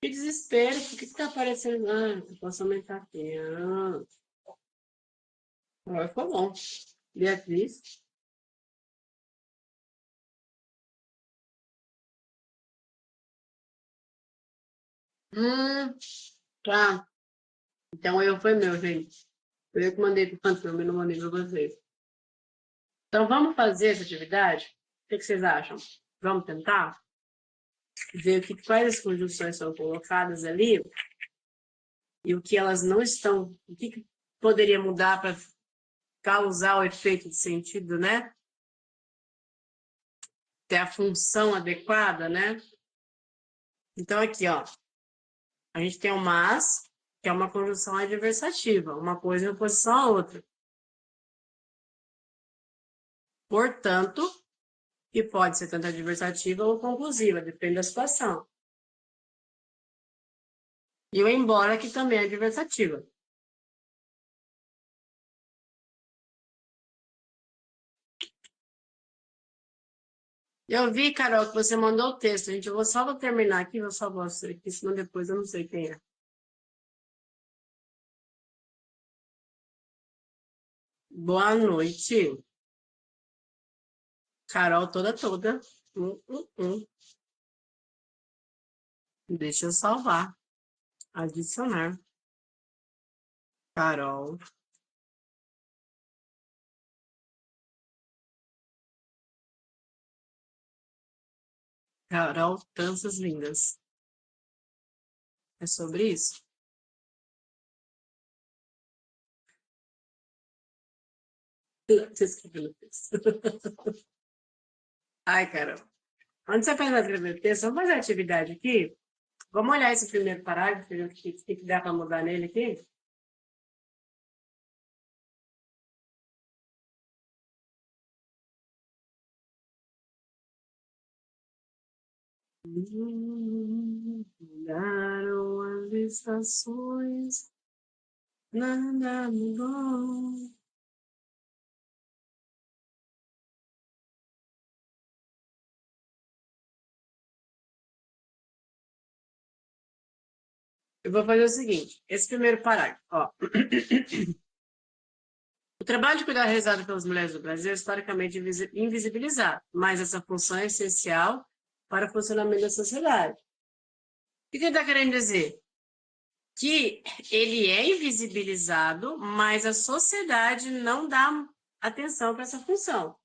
Que desespero. Por que está aparecendo? Ah, eu posso aumentar aqui. Agora ficou bom. Beatriz. Tá. Então, o erro foi meu, gente. Eu que mandei para o Phantom, eu não mandei para vocês. Então, vamos fazer essa atividade? O que vocês acham? Vamos tentar? Ver quais as conjunções são colocadas ali e o que elas não estão. O que poderia mudar para causar o efeito de sentido, né? Ter a função adequada, né? Então, aqui, ó. A gente tem o mas, que é uma conjunção adversativa, uma coisa em oposição à outra. Portanto, que pode ser tanto adversativa ou conclusiva, depende da situação. E o embora, que também é adversativa. Eu vi, Carol, que você mandou o texto. Gente, vou terminar aqui, vou salvar você aqui, senão depois eu não sei quem é. Boa noite. Carol toda. Hum. Deixa eu salvar. Adicionar. Carol. Carol, danças lindas. É sobre isso? Você escreveu o texto. Ai, Carol. Antes de você começar a escrever o texto, vamos fazer a atividade aqui? Vamos olhar esse primeiro parágrafo, ver o que dá para mudar nele aqui? Mudaram as estações, nada mudou. Eu vou fazer o seguinte, esse primeiro parágrafo, ó. O trabalho de cuidar realizado pelas mulheres do Brasil é historicamente invisibilizado, mas essa função é essencial para o funcionamento da sociedade. O que ele está querendo dizer? Que ele é invisibilizado, mas a sociedade não dá atenção para essa função.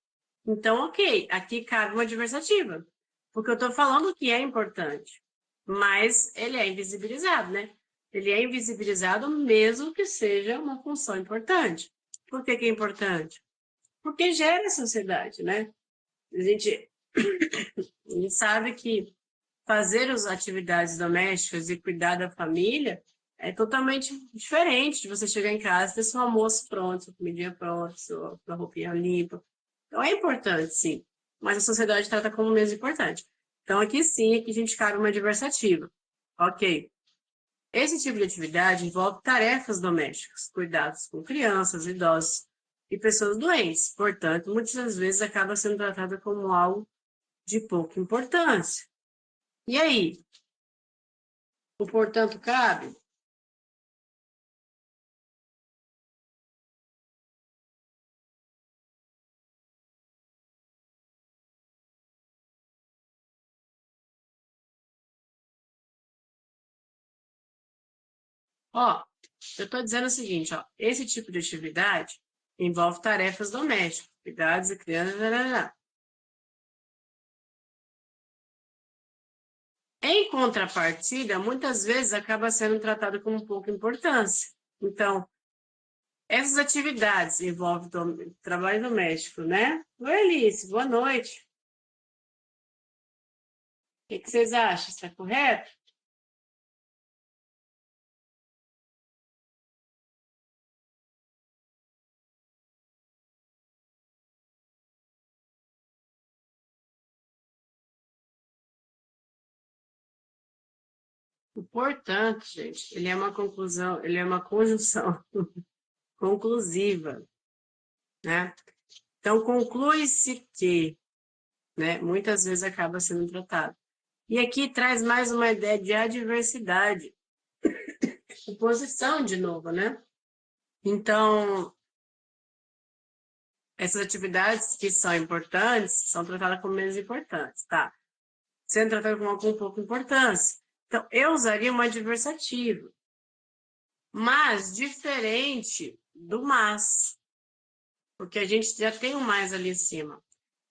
Então, ok, aqui cabe uma adversativa, porque eu estou falando que é importante, mas ele é invisibilizado, né? Ele é invisibilizado mesmo que seja uma função importante. Por que é importante? Porque gera a sociedade, né? A gente sabe que fazer as atividades domésticas e cuidar da família é totalmente diferente de você chegar em casa e ter seu almoço pronto, sua comidinha pronta, sua roupinha limpa. Então é importante, sim, mas a sociedade trata como menos importante. Então aqui sim, aqui a gente cabe uma adversativa. Ok. Esse tipo de atividade envolve tarefas domésticas, cuidados com crianças, idosos e pessoas doentes. Portanto, muitas das vezes acaba sendo tratada como algo de pouca importância. E aí? O portanto cabe? Ó, eu estou dizendo o seguinte, ó, esse tipo de atividade envolve tarefas domésticas, cuidados e crianças. Em contrapartida, muitas vezes acaba sendo tratado com pouca importância. Então, essas atividades envolvem trabalho doméstico, né? Oi, Alice, boa noite. O que vocês acham? Está correto? Portanto, gente, ele é uma conclusão, ele é uma conjunção conclusiva, né? Então, conclui-se que, né, muitas vezes acaba sendo tratado. E aqui traz mais uma ideia de adversidade, oposição de novo, né? Então, essas atividades que são importantes são tratadas como menos importantes, tá? Sendo tratadas com pouca importância. Então, eu usaria uma adversativa, mas diferente do mas, porque a gente já tem um mais ali em cima.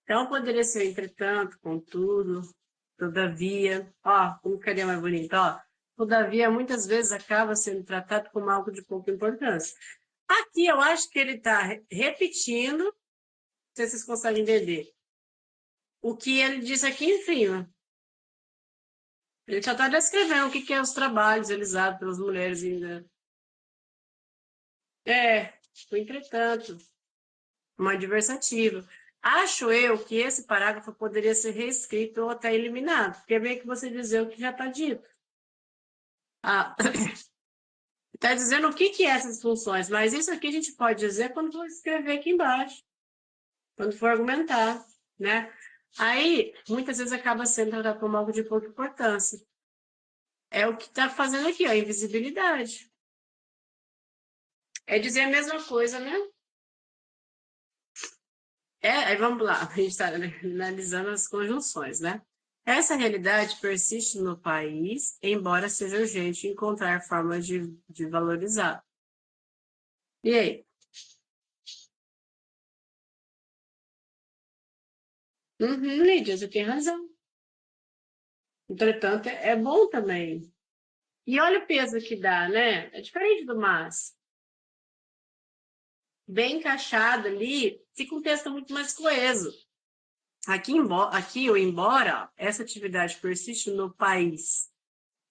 Então, poderia ser entretanto, contudo, todavia, ó, como ficaria mais bonito, ó. Todavia, muitas vezes acaba sendo tratado como algo de pouca importância. Aqui eu acho que ele está repetindo, não sei se vocês conseguem entender, o que ele disse aqui em cima. Ele já está descrevendo o que é os trabalhos realizados pelas mulheres ainda. É, entretanto, uma adversativa. Acho eu que esse parágrafo poderia ser reescrito ou até eliminado, porque é meio que você dizer o que já está dito. Está dizendo o que é essas funções, mas isso aqui a gente pode dizer quando for escrever aqui embaixo, quando for argumentar, né? Aí, muitas vezes acaba sendo tratado como algo de pouca importância. É o que está fazendo aqui, ó, a invisibilidade. É dizer a mesma coisa, né? Aí vamos lá, a gente está analisando as conjunções, né? Essa realidade persiste no país, embora seja urgente encontrar formas de valorizar. E aí? Lídia, você tem razão. Entretanto, é bom também. E olha o peso que dá, né? É diferente do mas. Bem encaixado ali, fica um texto muito mais coeso. Aqui o embora, essa atividade persiste no país.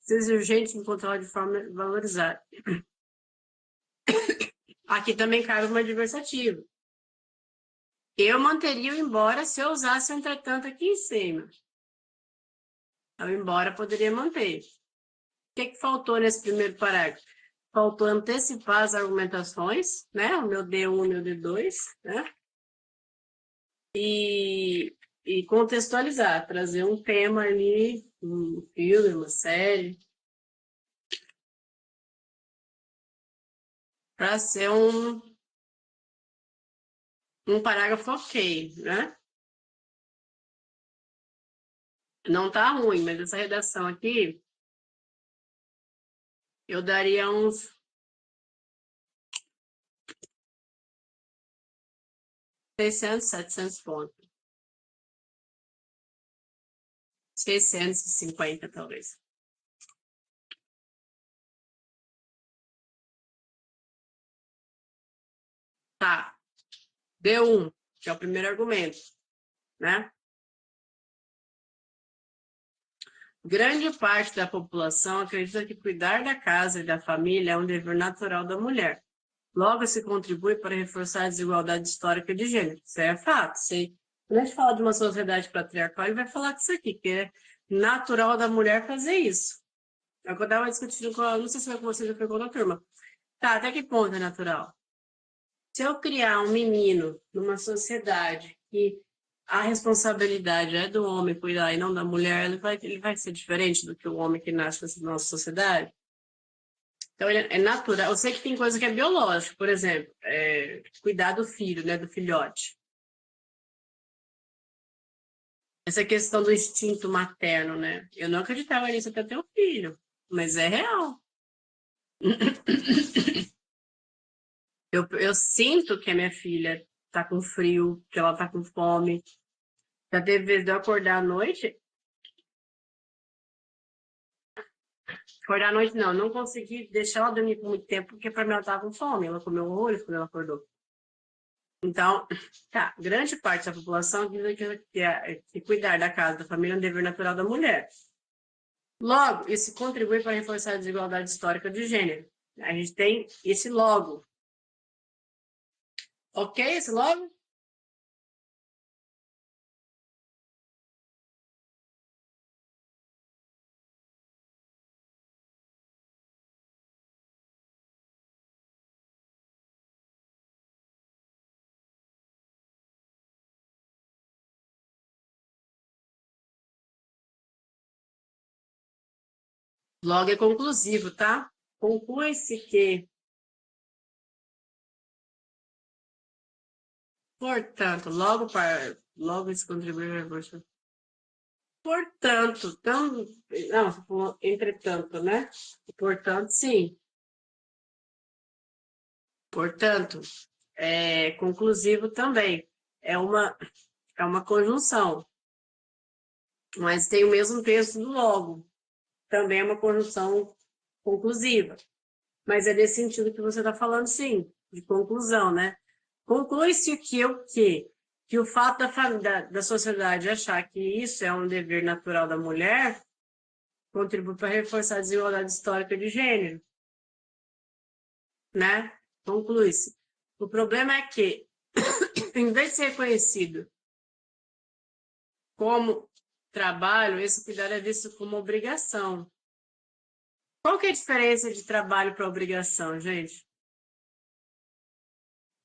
Seja urgente encontrar de forma valorizada. Aqui também cabe uma adversativa. Eu manteria o embora se eu usasse o entretanto aqui em cima. O embora poderia manter. O que faltou nesse primeiro parágrafo? Faltou antecipar as argumentações, né? O meu D1 e o meu D2, né? E contextualizar, trazer um tema ali, um filme, uma série, para ser um parágrafo ok, né? Não tá ruim, mas essa redação aqui, eu daria uns 600, 700 pontos. 650, talvez. Tá. D1, que é o primeiro argumento, né? Grande parte da população acredita que cuidar da casa e da família é um dever natural da mulher. Logo, se contribui para reforçar a desigualdade histórica de gênero. Isso é fato. Quando a gente fala de uma sociedade patriarcal, ele vai falar disso aqui, que é natural da mulher fazer isso. É o que eu estava discutindo com não sei se foi com você, já foi com outra turma. Tá, até que ponto é natural? Se eu criar um menino numa sociedade que a responsabilidade é do homem cuidar e não da mulher, ele vai ser diferente do que o homem que nasce nessa nossa sociedade? Então, ele é natural. Eu sei que tem coisa que é biológica, por exemplo, cuidar do filho, né, do filhote. Essa questão do instinto materno, né? Eu não acreditava nisso até ter um filho, mas é real. Eu sinto que a minha filha tá com frio, que ela tá com fome. Já teve vezes de eu acordar à noite não consegui deixar ela dormir por muito tempo, porque para mim ela tava com fome, ela comeu horrores quando ela acordou. Então, tá, grande parte da população diz que cuidar da casa, da família é um dever natural da mulher. Logo, isso contribui para reforçar a desigualdade histórica de gênero. A gente tem esse logo. Ok, esse logo? Logo é conclusivo, tá? Conclui-se que, portanto, logo isso contribui para a reforçar. Portanto, não, entretanto, né? Portanto, sim. Portanto, é conclusivo também. É uma conjunção, mas tem o mesmo texto do logo. Também é uma conjunção conclusiva. Mas é nesse sentido que você está falando, sim, de conclusão, né? Conclui-se que o fato da sociedade achar que isso é um dever natural da mulher contribui para reforçar a desigualdade histórica de gênero, né? Conclui-se. O problema é que, em vez de ser reconhecido como trabalho, esse cuidado é visto como obrigação. Qual que é a diferença de trabalho para obrigação, gente?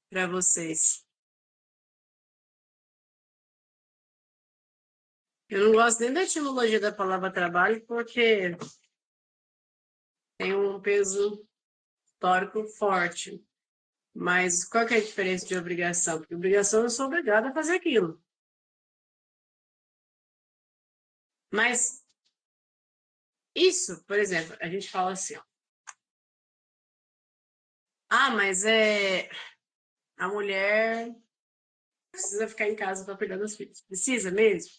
Para vocês? Eu não gosto nem da etimologia da palavra trabalho, porque tem um peso histórico forte. Mas qual que é a diferença de obrigação? Porque obrigação eu sou obrigada a fazer aquilo. Mas isso, por exemplo, a gente fala assim, ó. Ah, mas a mulher precisa ficar em casa para cuidar dos filhos. Precisa mesmo?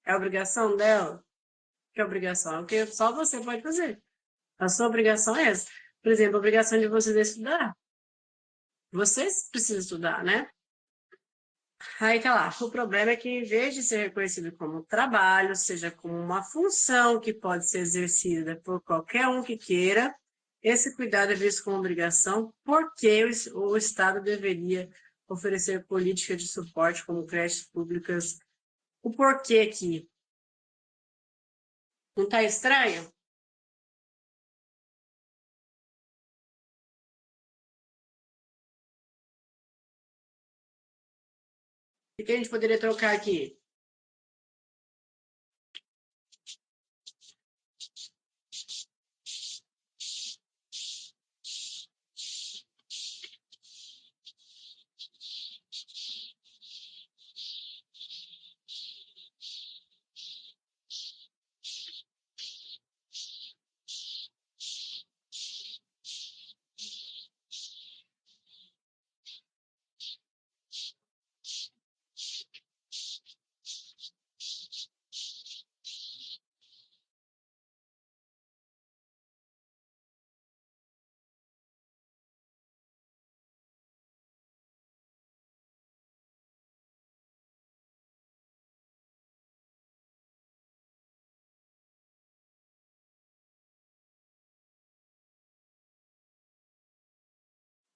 É obrigação dela? Que é obrigação? É o que só você pode fazer. A sua obrigação é essa. Por exemplo, a obrigação de vocês estudar. Vocês precisam estudar, né? Aí tá lá. O problema é que, em vez de ser reconhecido como trabalho, seja como uma função que pode ser exercida por qualquer um que queira, esse cuidado é visto como obrigação, porque o Estado deveria oferecer políticas de suporte, como creches públicas. O porquê aqui? Não tá estranho? O que a gente poderia trocar aqui?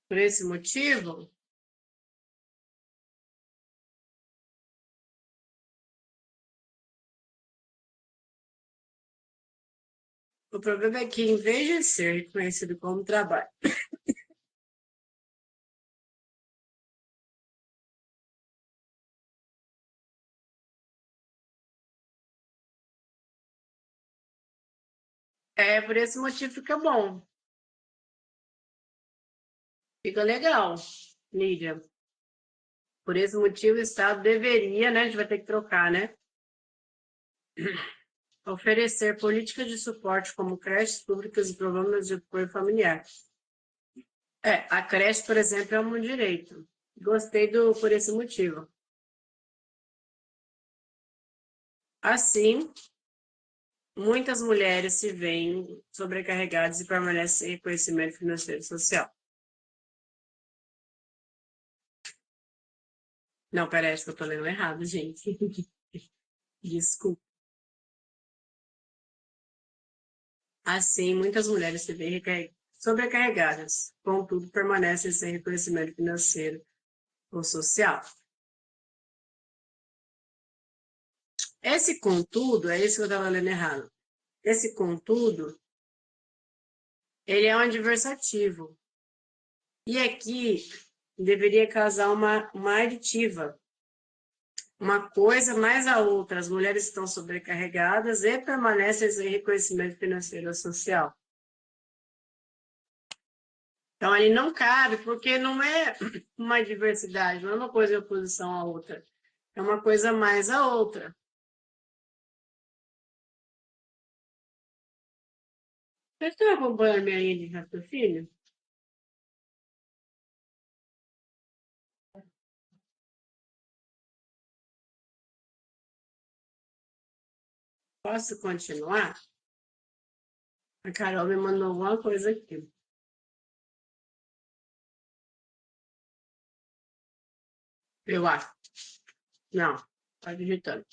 Por esse motivo, o problema é que, em vez de ser reconhecido como trabalho, por esse motivo fica bom. Fica legal, Lídia. Por esse motivo, o Estado deveria, né? A gente vai ter que trocar, né? Oferecer políticas de suporte como creches públicas e programas de apoio familiar. A creche, por exemplo, é um direito. Gostei por esse motivo. Assim, muitas mulheres se veem sobrecarregadas e permanecem sem reconhecimento financeiro e social. Não, parece que eu estou lendo errado, gente. Desculpa. Assim, muitas mulheres se veem sobrecarregadas, contudo, permanecem sem reconhecimento financeiro ou social. Esse contudo, é isso que eu estava lendo errado. Esse contudo, ele é um adversativo. E aqui deveria causar uma aditiva. Uma coisa mais a outra. As mulheres estão sobrecarregadas e permanecem sem reconhecimento financeiro ou social. Então, ele não cabe, porque não é uma diversidade, não é uma coisa em oposição à outra. É uma coisa mais a outra. Vocês estão acompanhando minha linha de raciocínio? Posso continuar? A Carol me mandou alguma coisa aqui. Eu acho. Não, tá digitando.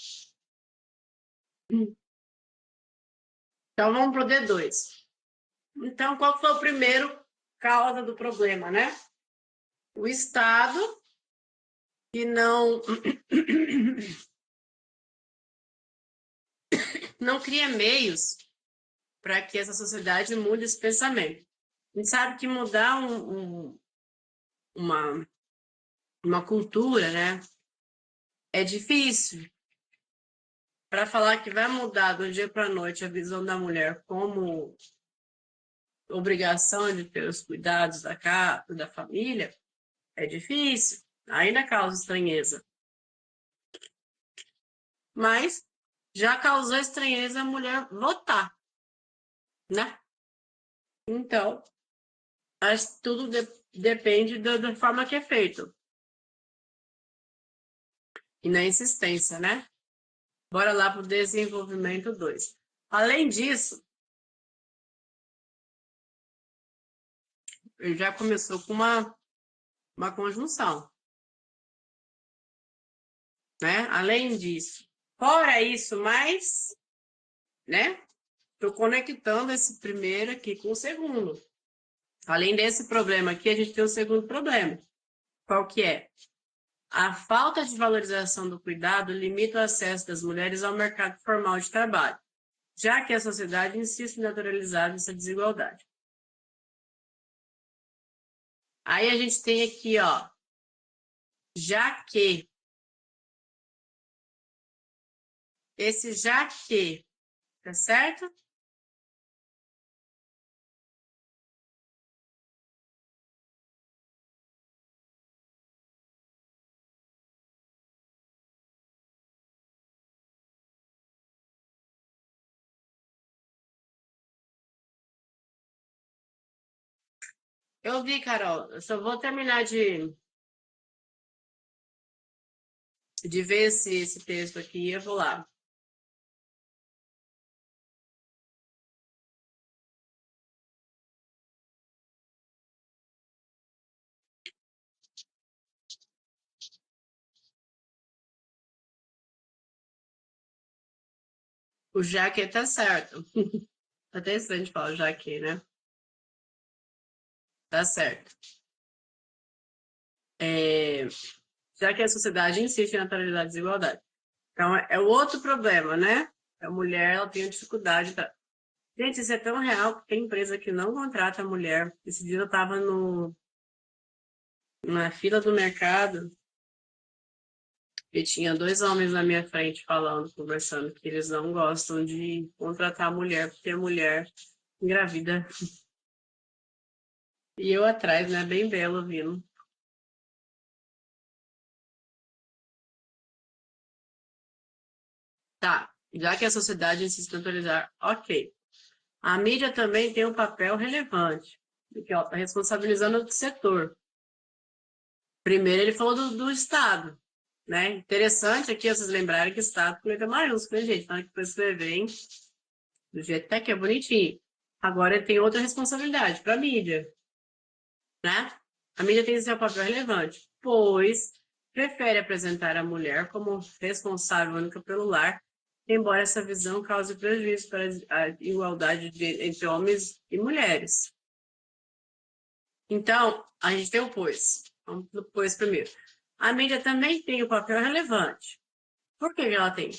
Então, vamos para o D2. Então, qual foi o primeiro causa do problema, né? O Estado que não não cria meios para que essa sociedade mude esse pensamento. A gente sabe que mudar uma cultura, né, é difícil. Para falar que vai mudar do dia para a noite a visão da mulher como obrigação de ter os cuidados da casa, da família, é difícil. Ainda causa estranheza. Mas já causou estranheza a mulher votar, né? Então, acho que tudo depende da forma que é feito. E na insistência, né? Bora lá para o desenvolvimento 2. Além disso, ele já começou com uma conjunção, né? Além disso. Fora isso, mais, né? Estou conectando esse primeiro aqui com o segundo. Além desse problema aqui, a gente tem o segundo problema. Qual que é? A falta de valorização do cuidado limita o acesso das mulheres ao mercado formal de trabalho, já que a sociedade insiste em naturalizar essa desigualdade. Aí a gente tem aqui, ó, já que. Esse já que, tá certo? Eu vi, Carol. Eu só vou terminar de ver esse texto aqui e eu vou lá. O Jaque tá certo. Até estranho de falar Jaque, né? Tá certo. Já que a sociedade insiste na naturalidade da desigualdade. Então, é o outro problema, né? A mulher, ela tem dificuldade. Gente, isso é tão real que tem empresa que não contrata a mulher. Esse dia eu estava na fila do mercado e tinha dois homens na minha frente falando, conversando, que eles não gostam de contratar a mulher porque a mulher engravida. E eu atrás, né? Bem belo vindo. Tá, já que a sociedade insiste em autorizar, ok. A mídia também tem um papel relevante, porque ela está responsabilizando o setor. Primeiro ele falou do Estado, né? Interessante aqui vocês lembrarem que Estado com letra maiúscula, gente? Então, aqui para escrever, hein? Do jeito até que é bonitinho. Agora ele tem outra responsabilidade para a mídia, né? A mídia tem seu papel relevante, pois prefere apresentar a mulher como responsável única pelo lar, embora essa visão cause prejuízo para a igualdade entre homens e mulheres. Então, a gente tem o pois. Vamos no pois primeiro. A mídia também tem um papel relevante. Por que ela tem?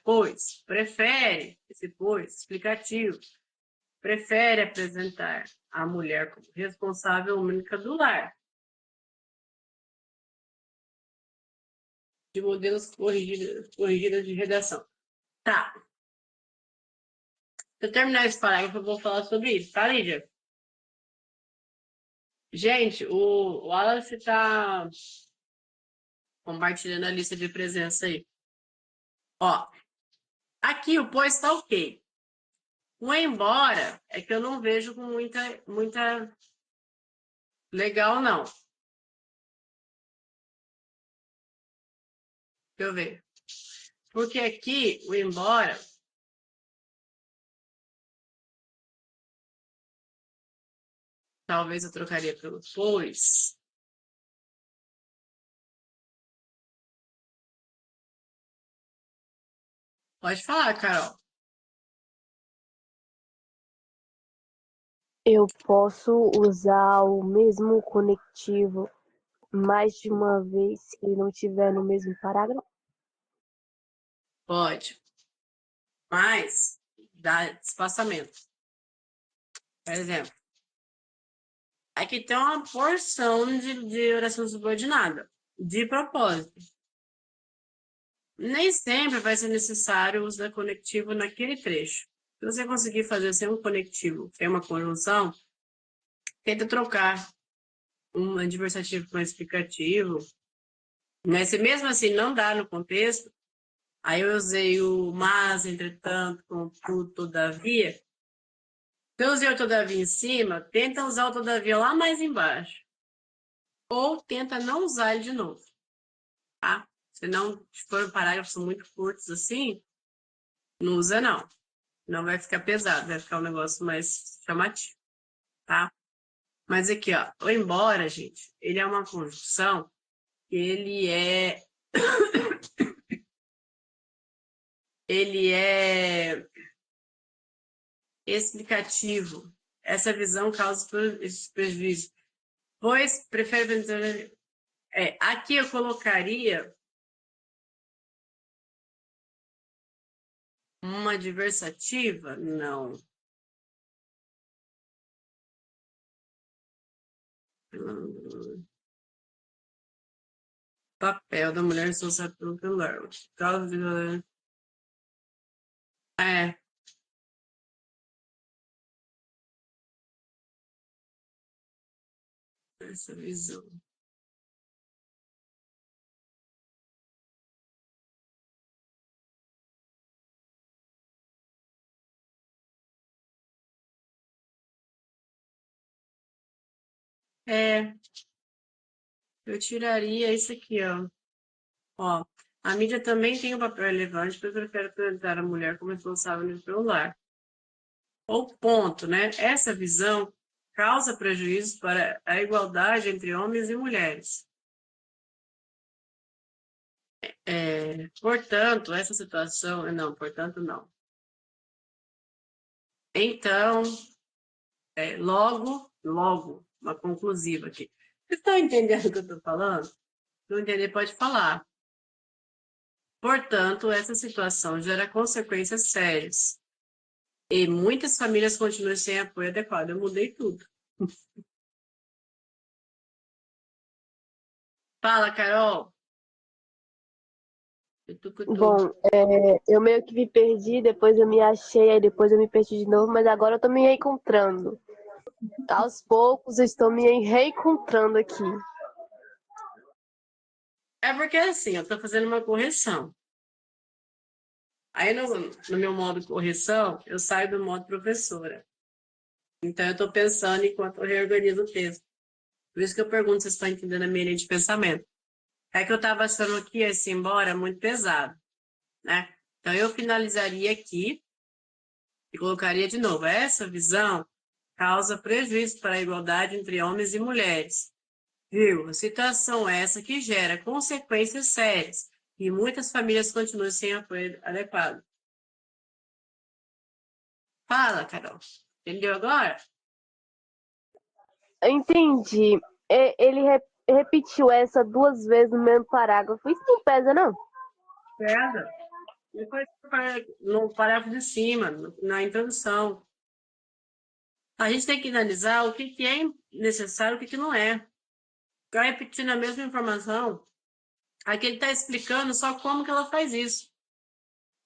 Pois, prefere, esse pois, explicativo, prefere apresentar a mulher como responsável única do lar. De modelos corrigidos de redação. Tá. Se eu terminar esse parágrafo, eu vou falar sobre isso, tá, Lídia? Gente, o Wallace está compartilhando a lista de presença aí. Ó, aqui o pois está ok. O embora é que eu não vejo com muita legal, não. Deixa eu ver. Porque aqui, o embora, talvez eu trocaria pelo pois. Pode falar, Carol.
Eu posso usar o mesmo conectivo mais de uma vez se não tiver no mesmo parágrafo?
Pode. mas dá espaçamento. Por exemplo, aqui tem uma porção de oração subordinada, de propósito. Nem sempre vai ser necessário o uso da conectivo naquele trecho. Se você conseguir fazer sem um conectivo, sem uma conjunção, tenta trocar um adversativo com um explicativo. Mas se mesmo assim não dá no contexto, aí eu usei o mas, entretanto, contudo, todavia. Se eu usei o todavia em cima, tenta usar o todavia lá mais embaixo. Ou tenta não usar ele de novo, tá? Se não for parágrafos muito curtos assim, não usa não. Não vai ficar pesado, vai ficar um negócio mais chamativo, tá? Mas aqui, ó, o embora, gente, ele é uma conjunção que ele é explicativo. Essa visão causa esse prejuízo. Pois, prefere... aqui eu colocaria uma adversativa? Não. Papel da mulher responsável pelo celular. É. Essa visão. Eu tiraria isso aqui, ó. Ó, a mídia também tem um papel relevante, pois prefere apresentar a mulher como responsável pelo lar. Ou ponto, né? Essa visão causa prejuízos para a igualdade entre homens e mulheres. Portanto, essa situação... Não, portanto, não. Então, logo, uma conclusiva aqui. Vocês estão entendendo o que eu estou falando? Se não entender, pode falar. Portanto, essa situação gera consequências sérias. E muitas famílias continuam sem apoio adequado. Eu mudei tudo. Fala, Carol. Cutucutu.
Bom, eu meio que me perdi, depois eu me achei, aí depois eu me perdi de novo, mas agora eu tô me reencontrando. Aos poucos eu estou me reencontrando aqui.
É porque assim, eu estou fazendo uma correção. Aí no meu modo correção, eu saio do modo professora. Então eu estou pensando enquanto eu reorganizo o texto. Por isso que eu pergunto se vocês estão entendendo a minha linha de pensamento. É que eu estava achando que esse embora muito pesado, né? Então eu finalizaria aqui e colocaria de novo. Essa visão causa prejuízo para a igualdade entre homens e mulheres. Viu? Situação essa que gera consequências sérias e muitas famílias continuam sem apoio adequado. Fala, Carol. Entendeu agora?
Eu entendi. Ele repetiu essa duas vezes no mesmo parágrafo. Isso não pesa, não?
Pega. Depois, no parágrafo de cima, na introdução. A gente tem que analisar o que é necessário e o que não é. Ficar repetindo a mesma informação, aqui ele está explicando só como que ela faz isso,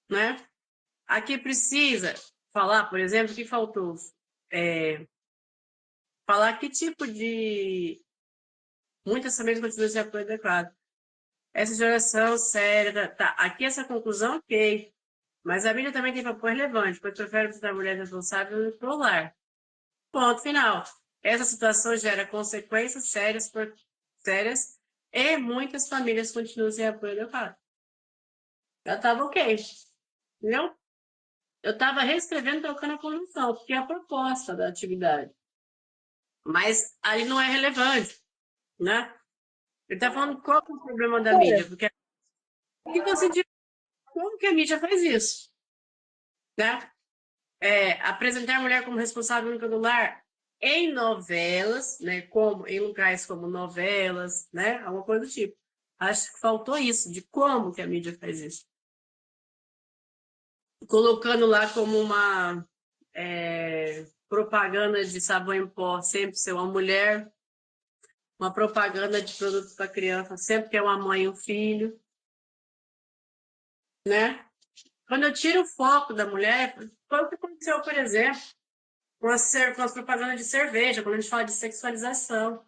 né? Aqui precisa falar, por exemplo, que faltou falar que tipo de... Muitas famílias continuam sem apoio adequado. Essa geração séria, tá. Aqui essa conclusão, ok. Mas a mídia também tem papel relevante, pois prefere visitar mulheres responsáveis pelo lar. Ponto final. Essa situação gera consequências sérias e muitas famílias continuam sem apoio adequado. Já estava ok. Entendeu? Eu estava reescrevendo, trocando a conjunção, porque é a proposta da atividade. Mas ali não é relevante, né? Ele está falando qual é o problema da mídia, porque o que você diz, como que a mídia faz isso, né? Apresentar a mulher como responsável única do lar em novelas, né? Como em locais como novelas, né? Alguma coisa do tipo. Acho que faltou isso, de como que a mídia faz isso. colocando lá como uma propaganda de sabão em pó sempre ser uma mulher, uma propaganda de produtos para criança sempre ter uma mãe e um filho, né? Quando eu tiro o foco da mulher, foi o que aconteceu, por exemplo, com as propagandas de cerveja, quando a gente fala de sexualização.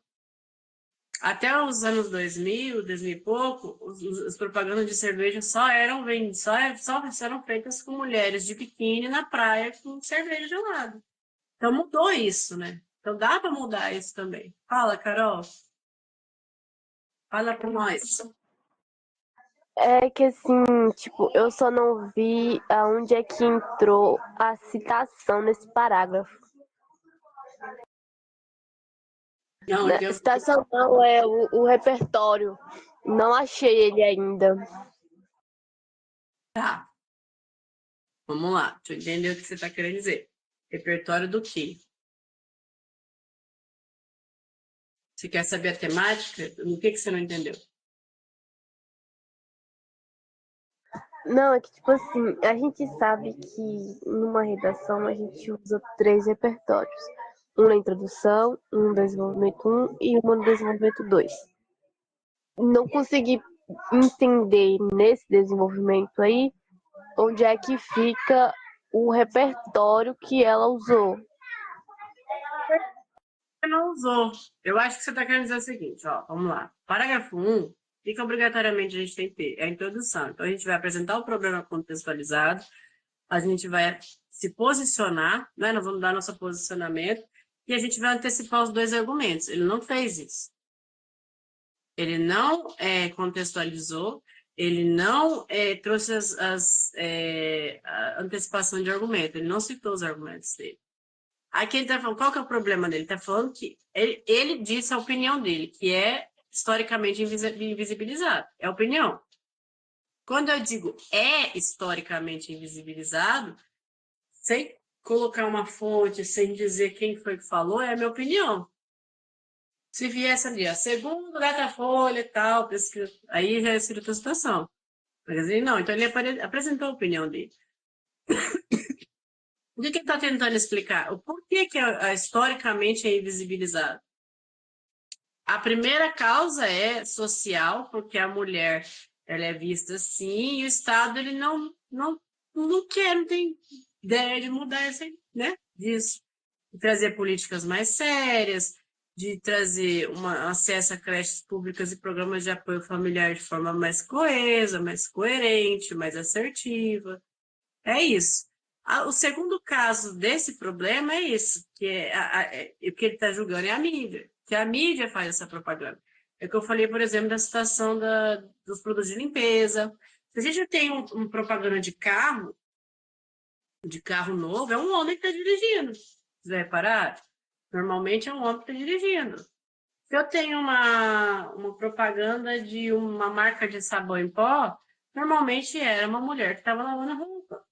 Até os anos 2000 e pouco, as propagandas de cerveja só eram feitas com mulheres de biquíni na praia com cerveja gelada. Então mudou isso, né? Então dá para mudar isso também. Fala, Carol. Fala para nós.
É que assim, tipo, eu só não vi aonde é que entrou a citação nesse parágrafo.
Não, eu tenho...
Citação não, é o repertório. Não achei ele ainda.
Tá, vamos lá. Deixa eu entender o que você está querendo dizer. Repertório do quê? Você quer saber a temática? O que você não entendeu?
Não, é que tipo assim, a gente sabe que numa redação a gente usa 3 repertórios. Um na introdução, um no desenvolvimento 1 e um no desenvolvimento 2. Não consegui entender nesse desenvolvimento aí onde é que fica o repertório que ela usou.
Você não usou. Eu acho que você está querendo dizer o seguinte, ó, vamos lá. Parágrafo 1, fica obrigatoriamente a gente tem que ter, é a introdução. Então, a gente vai apresentar o problema contextualizado, a gente vai se posicionar, né? Nós vamos dar nosso posicionamento e a gente vai antecipar os dois argumentos. Ele não fez isso. Ele não contextualizou, ele não trouxe a antecipação de argumento, ele não citou os argumentos dele. Aqui ele está falando, qual que é o problema dele? Ele está falando que ele disse a opinião dele, que é historicamente invisibilizado. É a opinião. Quando eu digo é historicamente invisibilizado, sem colocar uma fonte, sem dizer quem foi que falou, é a minha opinião. Se viesse ali, ó, segundo Datafolha e tal, pesquisa, aí já seria outra situação. Mas assim, não, então ele apresentou a opinião dele. O que ele está tentando explicar? O porquê que historicamente é invisibilizado? A primeira causa é social, porque a mulher ela é vista assim, e o Estado ele não quer, não tem ideia de mudar essa, né, disso. De trazer políticas mais sérias, de trazer acesso a creches públicas e programas de apoio familiar de forma mais coesa, mais coerente, mais assertiva. É isso. O segundo caso desse problema é esse, que o que ele está julgando é a mídia, que a mídia faz essa propaganda. É o que eu falei, por exemplo, da situação dos produtos de limpeza. Se a gente tem propaganda de carro novo, é um homem que está dirigindo. Você vai reparar? Normalmente é um homem que está dirigindo. Se eu tenho uma propaganda de uma marca de sabão em pó, normalmente era uma mulher que estava lavando a roupa.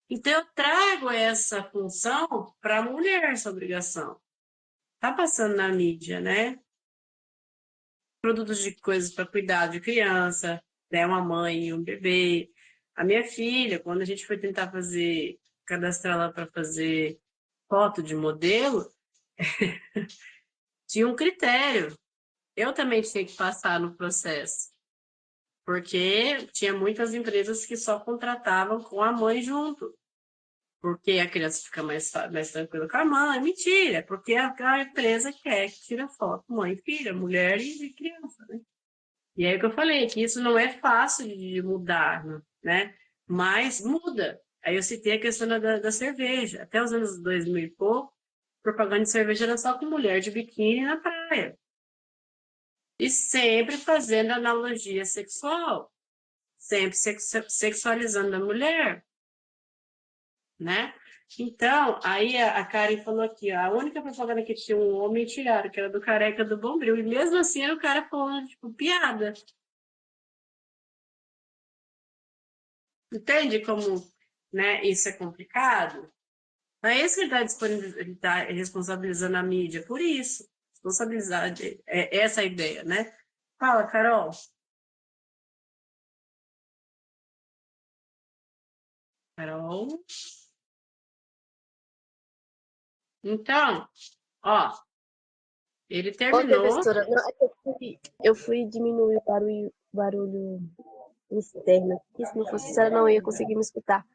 Então, eu trago essa função para a mulher, essa obrigação. Está passando na mídia, né? Produtos de coisas para cuidar de criança, né? Uma mãe e um bebê. A minha filha, quando a gente foi tentar cadastrar ela para fazer foto de modelo, tinha um critério. Eu também tinha que passar no processo, porque tinha muitas empresas que só contratavam com a mãe junto. Porque a criança fica mais tranquila com a mãe. Mentira, porque a empresa quer que tire foto, mãe e filha, mulher e criança, né? E aí que eu falei, que isso não é fácil de mudar, né? Mas muda. Aí eu citei a questão da cerveja. Até os anos 2000 e pouco, propaganda de cerveja era só com mulher de biquíni na praia. E sempre fazendo analogia sexual. Sempre sexualizando a mulher, né? Então, aí a Karen falou aqui, ó, a única propaganda que tinha um homem tiraram, que era do Careca do Bombril, e mesmo assim era o cara falando, tipo, piada. Entende como, né, isso é complicado? É isso que ele tá responsabilizando a mídia, por isso. Responsabilizar, é essa a ideia, né? Fala, Carol. Carol. Então, ó, ele
Ô,
terminou.
professora, não, é que eu fui diminuir o barulho externo, porque se não fosse isso, ela não ia conseguir me escutar.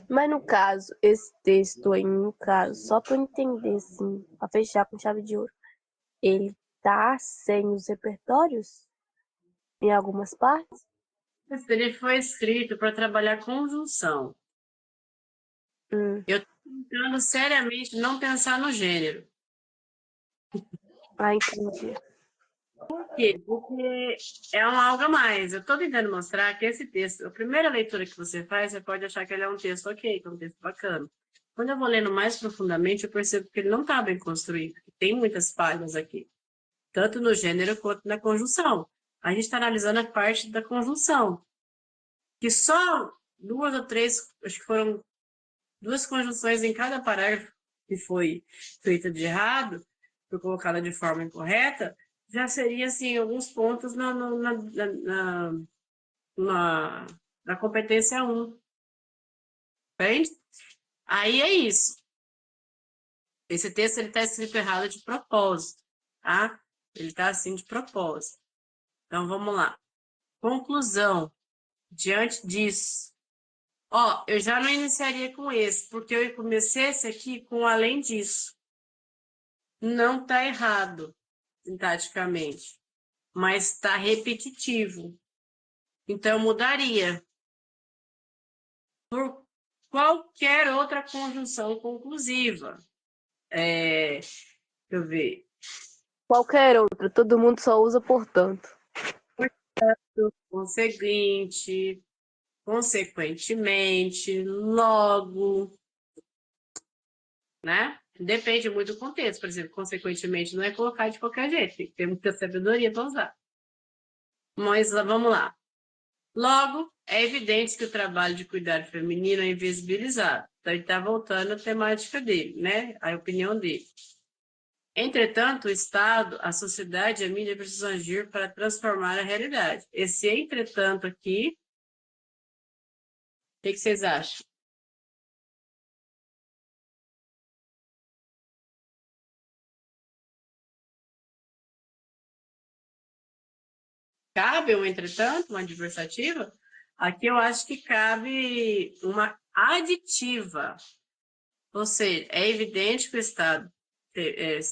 Mas no caso, esse texto aí, no caso, só para eu entender, assim, para fechar com chave de ouro, ele tá sem os repertórios em algumas partes?
Ele foi escrito para trabalhar conjunção.
Hum.
Eu estou tentando seriamente não pensar no gênero.
Ah, entendi.
Por quê? Porque é um algo a mais. Eu estou tentando mostrar que esse texto, a primeira leitura que você faz, você pode achar que ele é um texto ok, que é um texto bacana. Quando eu vou lendo mais profundamente, eu percebo que ele não está bem construído, que tem muitas falhas aqui, tanto no gênero quanto na conjunção. A gente está analisando a parte da conjunção, que só duas ou três, acho que foram duas conjunções em cada parágrafo que foi feita de errado, foi colocada de forma incorreta, já seria, assim, alguns pontos na competência 1. Entende? Aí é isso. Esse texto está escrito errado de propósito, tá? Ele está assim de propósito. Então, vamos lá. Conclusão. Diante disso, ó, eu já não iniciaria com esse, porque eu comecei esse aqui com além disso. Não está errado, sintaticamente, mas está repetitivo. Então, eu mudaria por qualquer outra conjunção conclusiva. Deixa eu ver.
Qualquer outro, todo mundo só usa portanto.
Conseguinte, consequentemente, logo, né? Depende muito do contexto. Por exemplo, consequentemente não é colocar de qualquer jeito, tem que ter muita sabedoria para usar. Mas vamos lá. Logo, é evidente que o trabalho de cuidado feminino é invisibilizado. Então, ele está voltando à temática dele, né? A opinião dele. Entretanto, o Estado, a sociedade e a mídia precisam agir para transformar a realidade. Esse entretanto aqui, o que vocês acham? Cabe um entretanto, uma adversativa? Aqui eu acho que cabe uma aditiva. Ou seja, é evidente que o Estado, que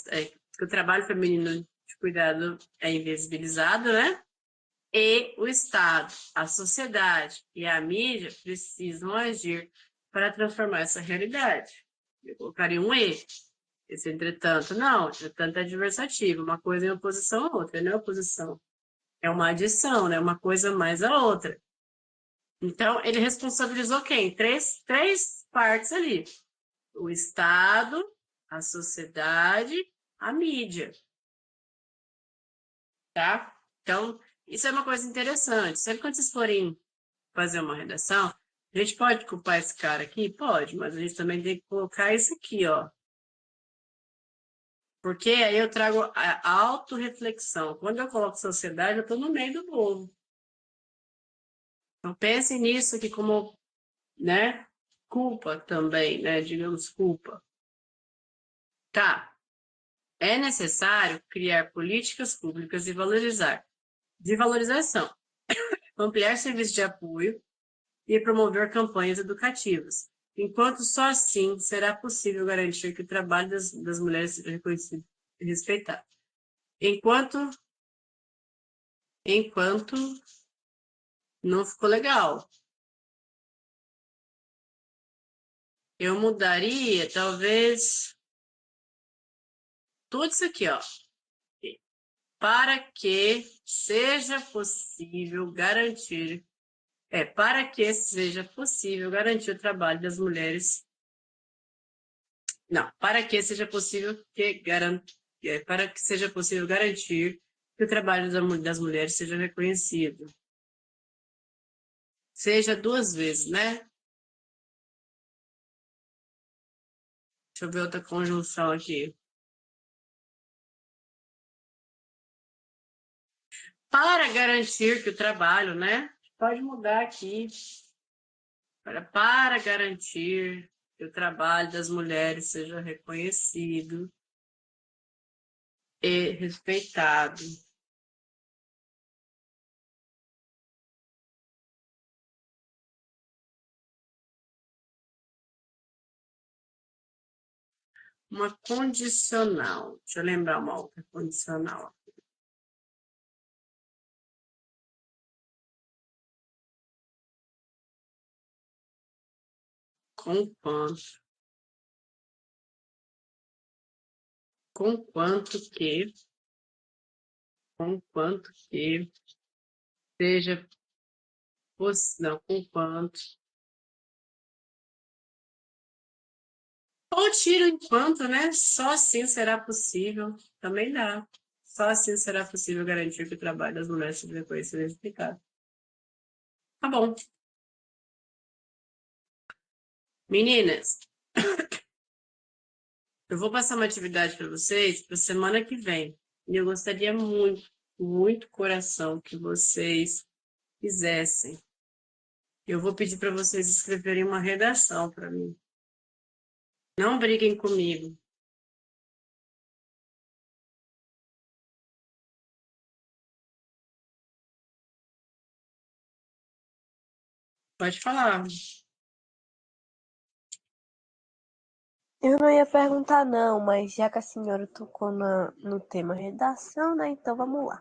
o trabalho feminino de cuidado é invisibilizado, né? E o Estado, a sociedade e a mídia precisam agir para transformar essa realidade. Eu colocaria um E. Esse entretanto, não, entretanto é adversativo, uma coisa em oposição à outra, não é oposição. É uma adição, né? Uma coisa mais a outra. Então, ele responsabilizou quem? Três partes ali: o Estado, a sociedade, a mídia, tá? Então, isso é uma coisa interessante. Sempre quando vocês forem fazer uma redação, a gente pode culpar esse cara aqui? Pode, mas a gente também tem que colocar isso aqui, ó. Porque aí eu trago a autorreflexão. Quando eu coloco sociedade, eu estou no meio do povo. Então, pense nisso aqui como, né, culpa também, né? Digamos, culpa. Tá. É necessário criar políticas públicas de valorização, ampliar serviços de apoio e promover campanhas educativas, enquanto só assim será possível garantir que o trabalho das mulheres seja reconhecido e respeitado. Enquanto não ficou legal. Eu mudaria, talvez, tudo isso aqui, ó. Para que seja possível garantir para que seja possível garantir o trabalho das mulheres. Não, para que seja possível para que seja possível garantir que o trabalho das mulheres seja reconhecido. Seja duas vezes, né? Deixa eu ver outra conjunção aqui. Para garantir que o trabalho, né? pode mudar aqui. Para garantir que o trabalho das mulheres seja reconhecido e respeitado. Uma condicional. Deixa eu lembrar uma outra condicional. Com quanto? Com quanto que seja possível, não, com quanto. Ou tira o enquanto, né? Só assim será possível. Também dá. Só assim será possível garantir que o trabalho das mulheres seja reconhecido e explicado. Tá bom. Meninas, eu vou passar uma atividade para vocês para semana que vem. E eu gostaria muito, muito coração que vocês fizessem. Eu vou pedir para vocês escreverem uma redação para mim. Não briguem comigo. Pode falar.
Eu não ia perguntar não, mas já que a senhora tocou no tema redação, né? Então vamos lá.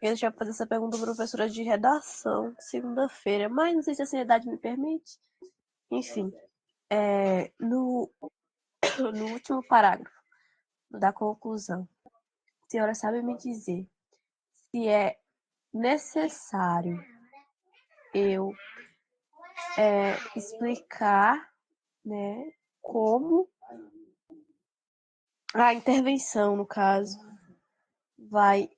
Eu já vou fazer essa pergunta para a professora de redação, segunda-feira, mas não sei se a seriedade me permite. Enfim, no último parágrafo da conclusão, a senhora sabe me dizer se é necessário eu explicar, né, como a intervenção, no caso, vai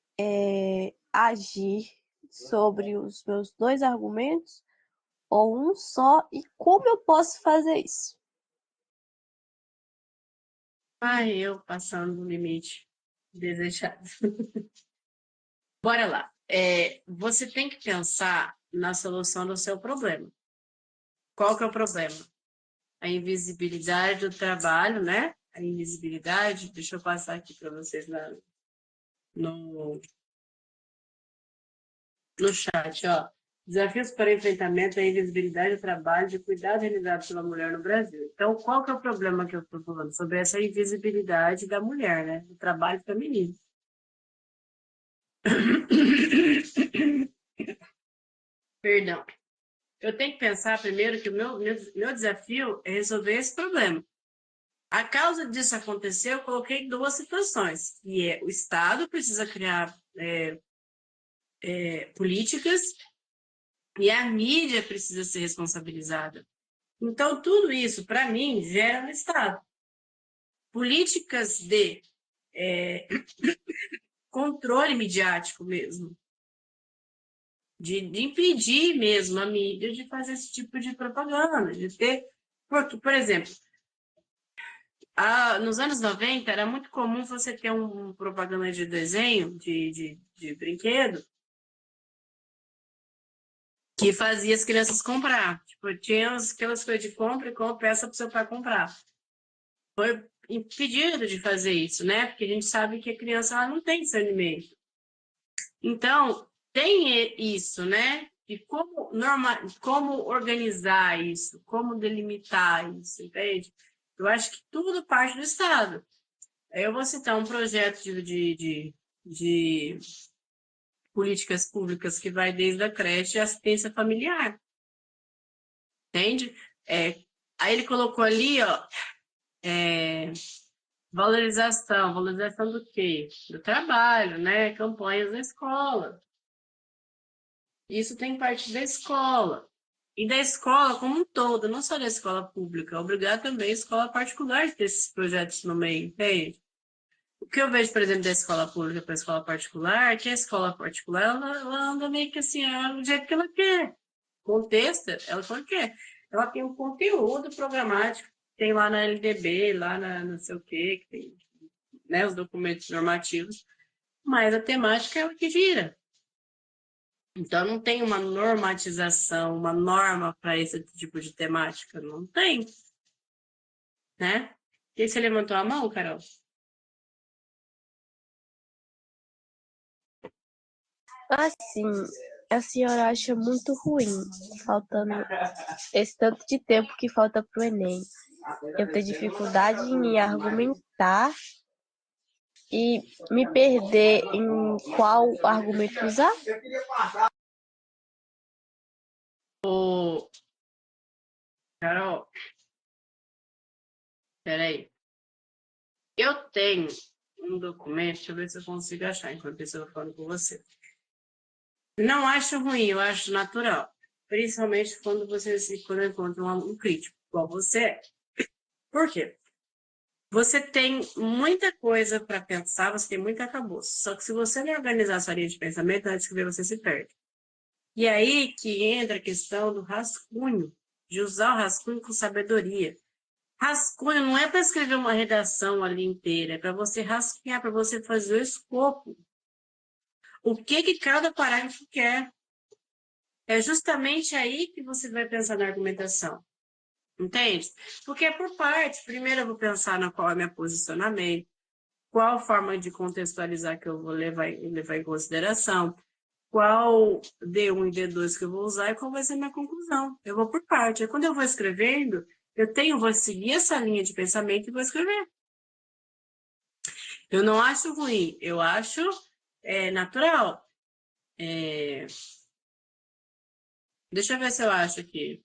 agir sobre os meus dois argumentos ou um só e como eu posso fazer isso?
Ai, eu passando o limite desejado. Bora lá. Você tem que pensar na solução do seu problema. Qual que é o problema? A invisibilidade do trabalho, né? A invisibilidade, deixa eu passar aqui para vocês no, no chat, ó. Desafios para enfrentamento da invisibilidade do trabalho de cuidado realizado pela mulher no Brasil. Então, qual que é o problema que eu estou falando? Sobre essa invisibilidade da mulher, né? Do trabalho feminino. Perdão. Eu tenho que pensar primeiro que o meu desafio é resolver esse problema. A causa disso acontecer, eu coloquei duas situações. E o Estado precisa criar políticas e a mídia precisa ser responsabilizada. Então, tudo isso, para mim, gera no Estado. Políticas de controle midiático mesmo. De impedir mesmo a mídia de fazer esse tipo de propaganda, de ter... Porque, por exemplo, nos anos 90 era muito comum você ter um propaganda de desenho, de brinquedo, que fazia as crianças comprar. Tipo, tinha aquelas coisas de compra e peça para o seu pai comprar. Foi impedido de fazer isso, né? Porque a gente sabe que a criança ela não tem discernimento. Então, tem isso, né? E como organizar isso, como delimitar isso, entende? Eu acho que tudo parte do Estado. Eu vou citar um projeto de políticas públicas que vai desde a creche à assistência familiar, entende? Aí ele colocou ali, ó, valorização do quê? Do trabalho, né? Campanhas na escola. Isso tem parte da escola. E da escola como um todo, não só da escola pública. Obrigar também a escola particular a ter esses projetos no meio, entende? O que eu vejo, por exemplo, da escola pública para a escola particular, é que a escola particular, ela anda meio que assim, do jeito que ela quer. Contexto, ela quando quer. Ela tem um conteúdo programático, tem lá na LDB, lá na não sei o quê, que tem, né, os documentos normativos, mas a temática é o que gira. Então, não tem uma normatização, uma norma para esse tipo de temática. Não tem, né? E você levantou a mão, Carol?
Assim, a senhora acha muito ruim, faltando esse tanto de tempo que falta pro Enem. Eu tenho dificuldade em argumentar e me perder em qual argumento usar?
Ô, Carol, peraí. Eu tenho um documento, deixa eu ver se eu consigo achar enquanto eu estou falando com você. Não acho ruim, eu acho natural. Principalmente quando encontra um crítico, igual você é. Por quê? Você tem muita coisa para pensar, você tem muito arcabouço. Só que se você não organizar sua linha de pensamento, antes de escrever, você se perde. E aí que entra a questão do rascunho, de usar o rascunho com sabedoria. Rascunho não é para escrever uma redação ali inteira, é para você rascunhar, para você fazer o escopo. O que que cada parágrafo quer? É justamente aí que você vai pensar na argumentação. Entende? Porque é por parte. Primeiro eu vou pensar na qual é meu posicionamento, qual forma de contextualizar que eu vou levar em consideração, qual D1 e D2 que eu vou usar e qual vai ser a minha conclusão. Eu vou por parte. Aí, quando eu vou escrevendo, vou seguir essa linha de pensamento e vou escrever. Eu não acho ruim, eu acho natural. Deixa eu ver se eu acho aqui.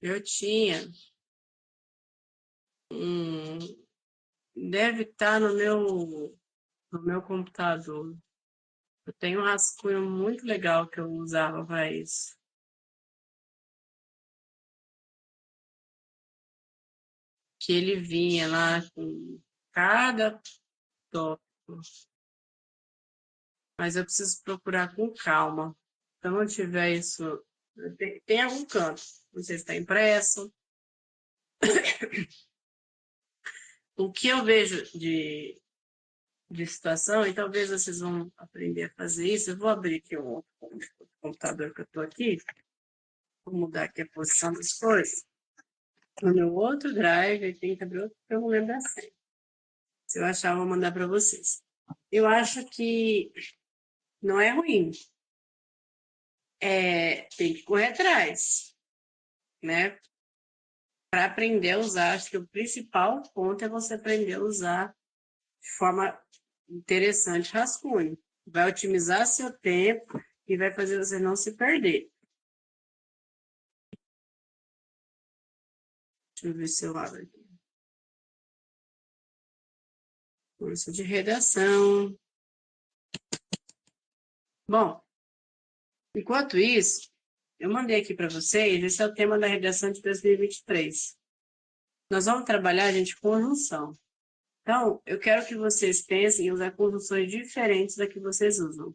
Eu tinha. Deve estar no meu computador. Eu tenho um rascunho muito legal que eu usava para isso. Que ele vinha lá com cada tópico. Mas eu preciso procurar com calma. Se eu não tiver isso. Tem algum canto. Não sei se está impresso. O que eu vejo de situação, e talvez vocês vão aprender a fazer isso. Eu vou abrir aqui o outro computador que eu estou aqui. Vou mudar aqui a posição das coisas. No meu outro drive, tem que abrir outro, porque eu não lembro a senha. Se eu achar, eu vou mandar para vocês. Eu acho que não é ruim. Tem que correr atrás, né? Para aprender a usar, acho que o principal ponto é você aprender a usar de forma interessante rascunho. Vai otimizar seu tempo e vai fazer você não se perder. Deixa eu ver se eu abro aqui. Curso de redação. Bom, enquanto isso, eu mandei aqui para vocês, esse é o tema da redação de 2023. Nós vamos trabalhar, gente, conjunção. Então, eu quero que vocês pensem em usar conjunções diferentes da que vocês usam.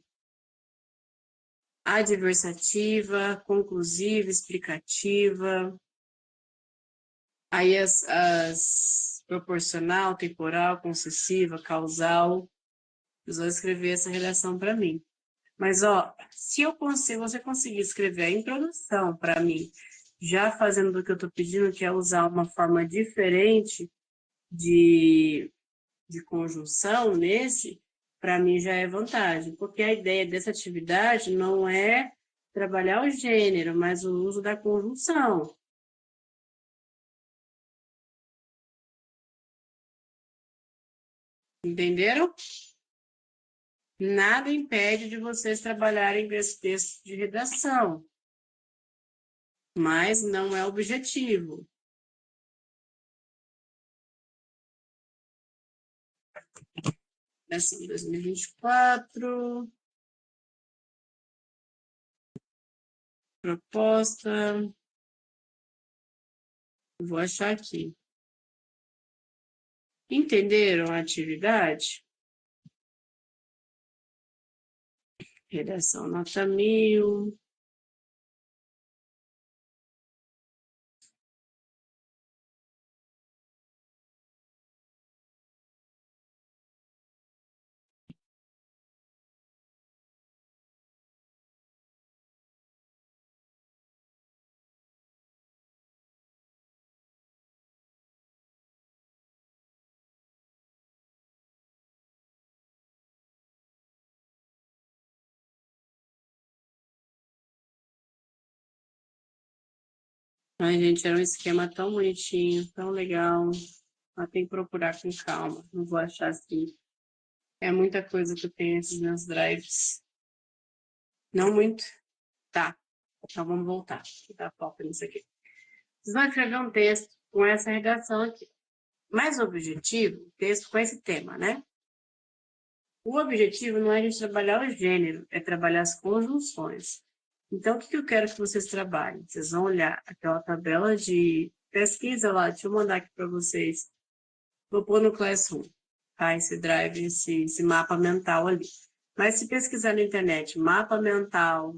Adversativa, conclusiva, explicativa. Aí as proporcional, temporal, concessiva, causal. Vocês vão escrever essa redação para mim. Mas, ó, se você conseguir escrever a introdução para mim, já fazendo o que eu estou pedindo, que é usar uma forma diferente de conjunção nesse, para mim já é vantagem, porque a ideia dessa atividade não é trabalhar o gênero, mas o uso da conjunção. Entenderam? Nada impede de vocês trabalharem com esse texto de redação, mas não é objetivo. Redação 2024. Proposta. Vou achar aqui. Entenderam a atividade? Redação nota 1000. Ai, gente, era um esquema tão bonitinho, tão legal. Mas tem que procurar com calma. Não vou achar assim. É muita coisa que eu tenho nesses meus drives. Não muito? Tá. Então vamos voltar. Dá foco nisso aqui. Vocês vão escrever um texto com essa redação aqui. Mas o objetivo, texto com esse tema, né? O objetivo não é a gente trabalhar o gênero, é trabalhar as conjunções. Então, o que eu quero que vocês trabalhem? Vocês vão olhar aquela tabela de pesquisa lá, deixa eu mandar aqui para vocês. Vou pôr no Classroom, tá? Esse drive, esse mapa mental ali. Mas se pesquisar na internet, mapa mental,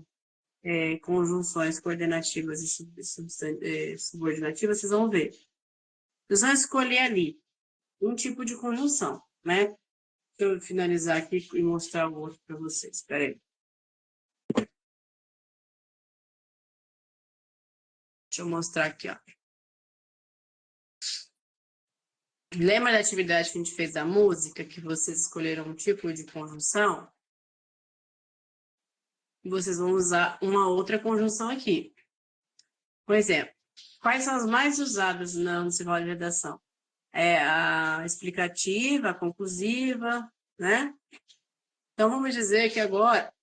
conjunções coordenativas e subordinativas, vocês vão ver. Vocês vão escolher ali um tipo de conjunção, né? Deixa eu finalizar aqui e mostrar o outro para vocês. Espera aí. Deixa eu mostrar aqui, ó. Lembra da atividade que a gente fez da música, que vocês escolheram um tipo de conjunção? E vocês vão usar uma outra conjunção aqui. Por exemplo, quais são as mais usadas no desenrola de redação? É a explicativa, a conclusiva, né? Então, vamos dizer que agora,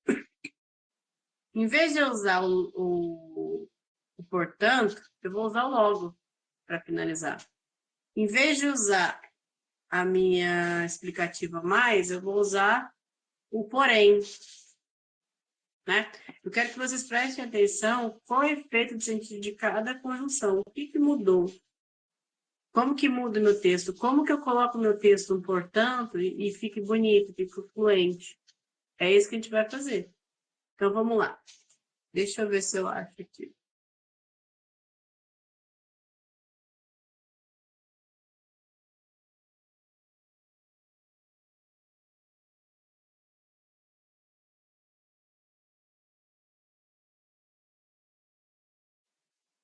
em vez de eu usar o portanto, eu vou usar o logo para finalizar. Em vez de usar a minha explicativa mais, eu vou usar o porém, né? Eu quero que vocês prestem atenção qual é o efeito de sentido de cada conjunção. O que mudou? Como que muda o meu texto? Como que eu coloco o meu texto no portanto e fique bonito, fique fluente? É isso que a gente vai fazer. Então, vamos lá. Deixa eu ver se eu acho aqui.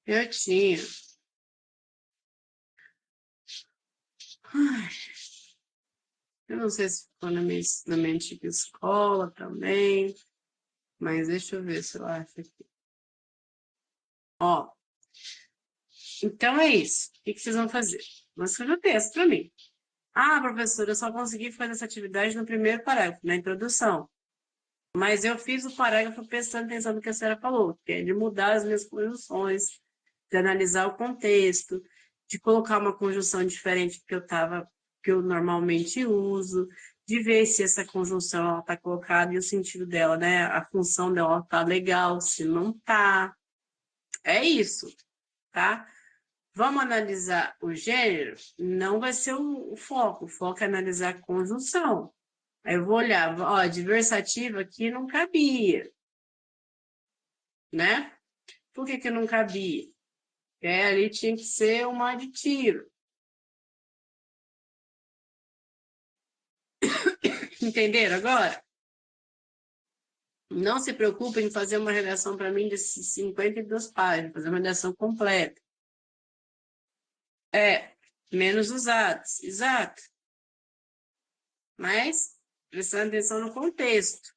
Eu tinha. Ai, eu não sei se ficou na minha antiga escola também, mas deixa eu ver se eu acho aqui. Ó, então é isso. O que vocês vão fazer? Vão escrever o texto para mim. Ah, professora, eu só consegui fazer essa atividade no primeiro parágrafo, na introdução. Mas eu fiz o parágrafo prestando atenção no que a senhora falou, que é de mudar as minhas conjunções, de analisar o contexto, de colocar uma conjunção diferente que eu normalmente uso, de ver se essa conjunção está colocada e o sentido dela, né? A função dela está legal, se não está. É isso, tá? Vamos analisar o gênero? Não vai ser o foco é analisar a conjunção. Aí eu vou olhar, ó, adversativa aqui não cabia, né? Por que não cabia? Ali tinha que ser um aditivo. Entenderam agora? Não se preocupem em fazer uma redação para mim de 52 páginas, fazer uma redação completa. Menos usados, exato. Mas prestando atenção no contexto,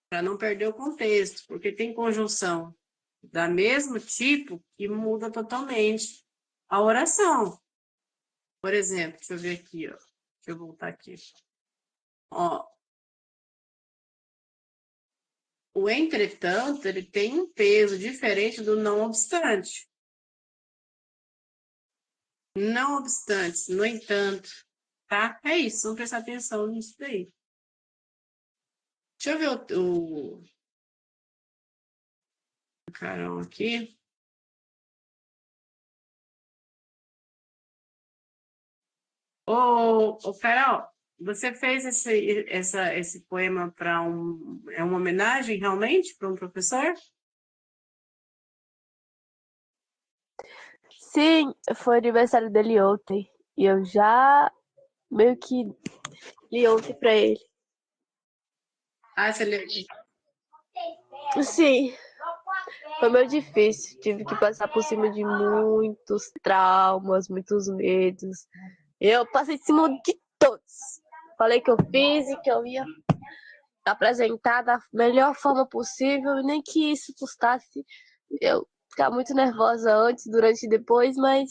para não perder o contexto, porque tem conjunção da mesmo tipo que muda totalmente a oração. Por exemplo, deixa eu ver aqui, ó. Deixa eu voltar aqui. Ó, o entretanto, ele tem um peso diferente do não obstante. Não obstante, no entanto, tá? É isso, vamos prestar atenção nisso daí. Deixa eu ver o Carol aqui. Ô, Carol, você fez esse poema para é uma homenagem realmente para um professor?
Sim, foi aniversário dele ontem. E eu já meio que li ontem pra ele.
Ah, você leu.
Sim, foi meio difícil. Tive que passar por cima de muitos traumas, muitos medos. Eu passei em cima de todos. Falei que eu fiz e que eu ia apresentar da melhor forma possível, e nem que isso custasse eu ficar muito nervosa antes, durante e depois, mas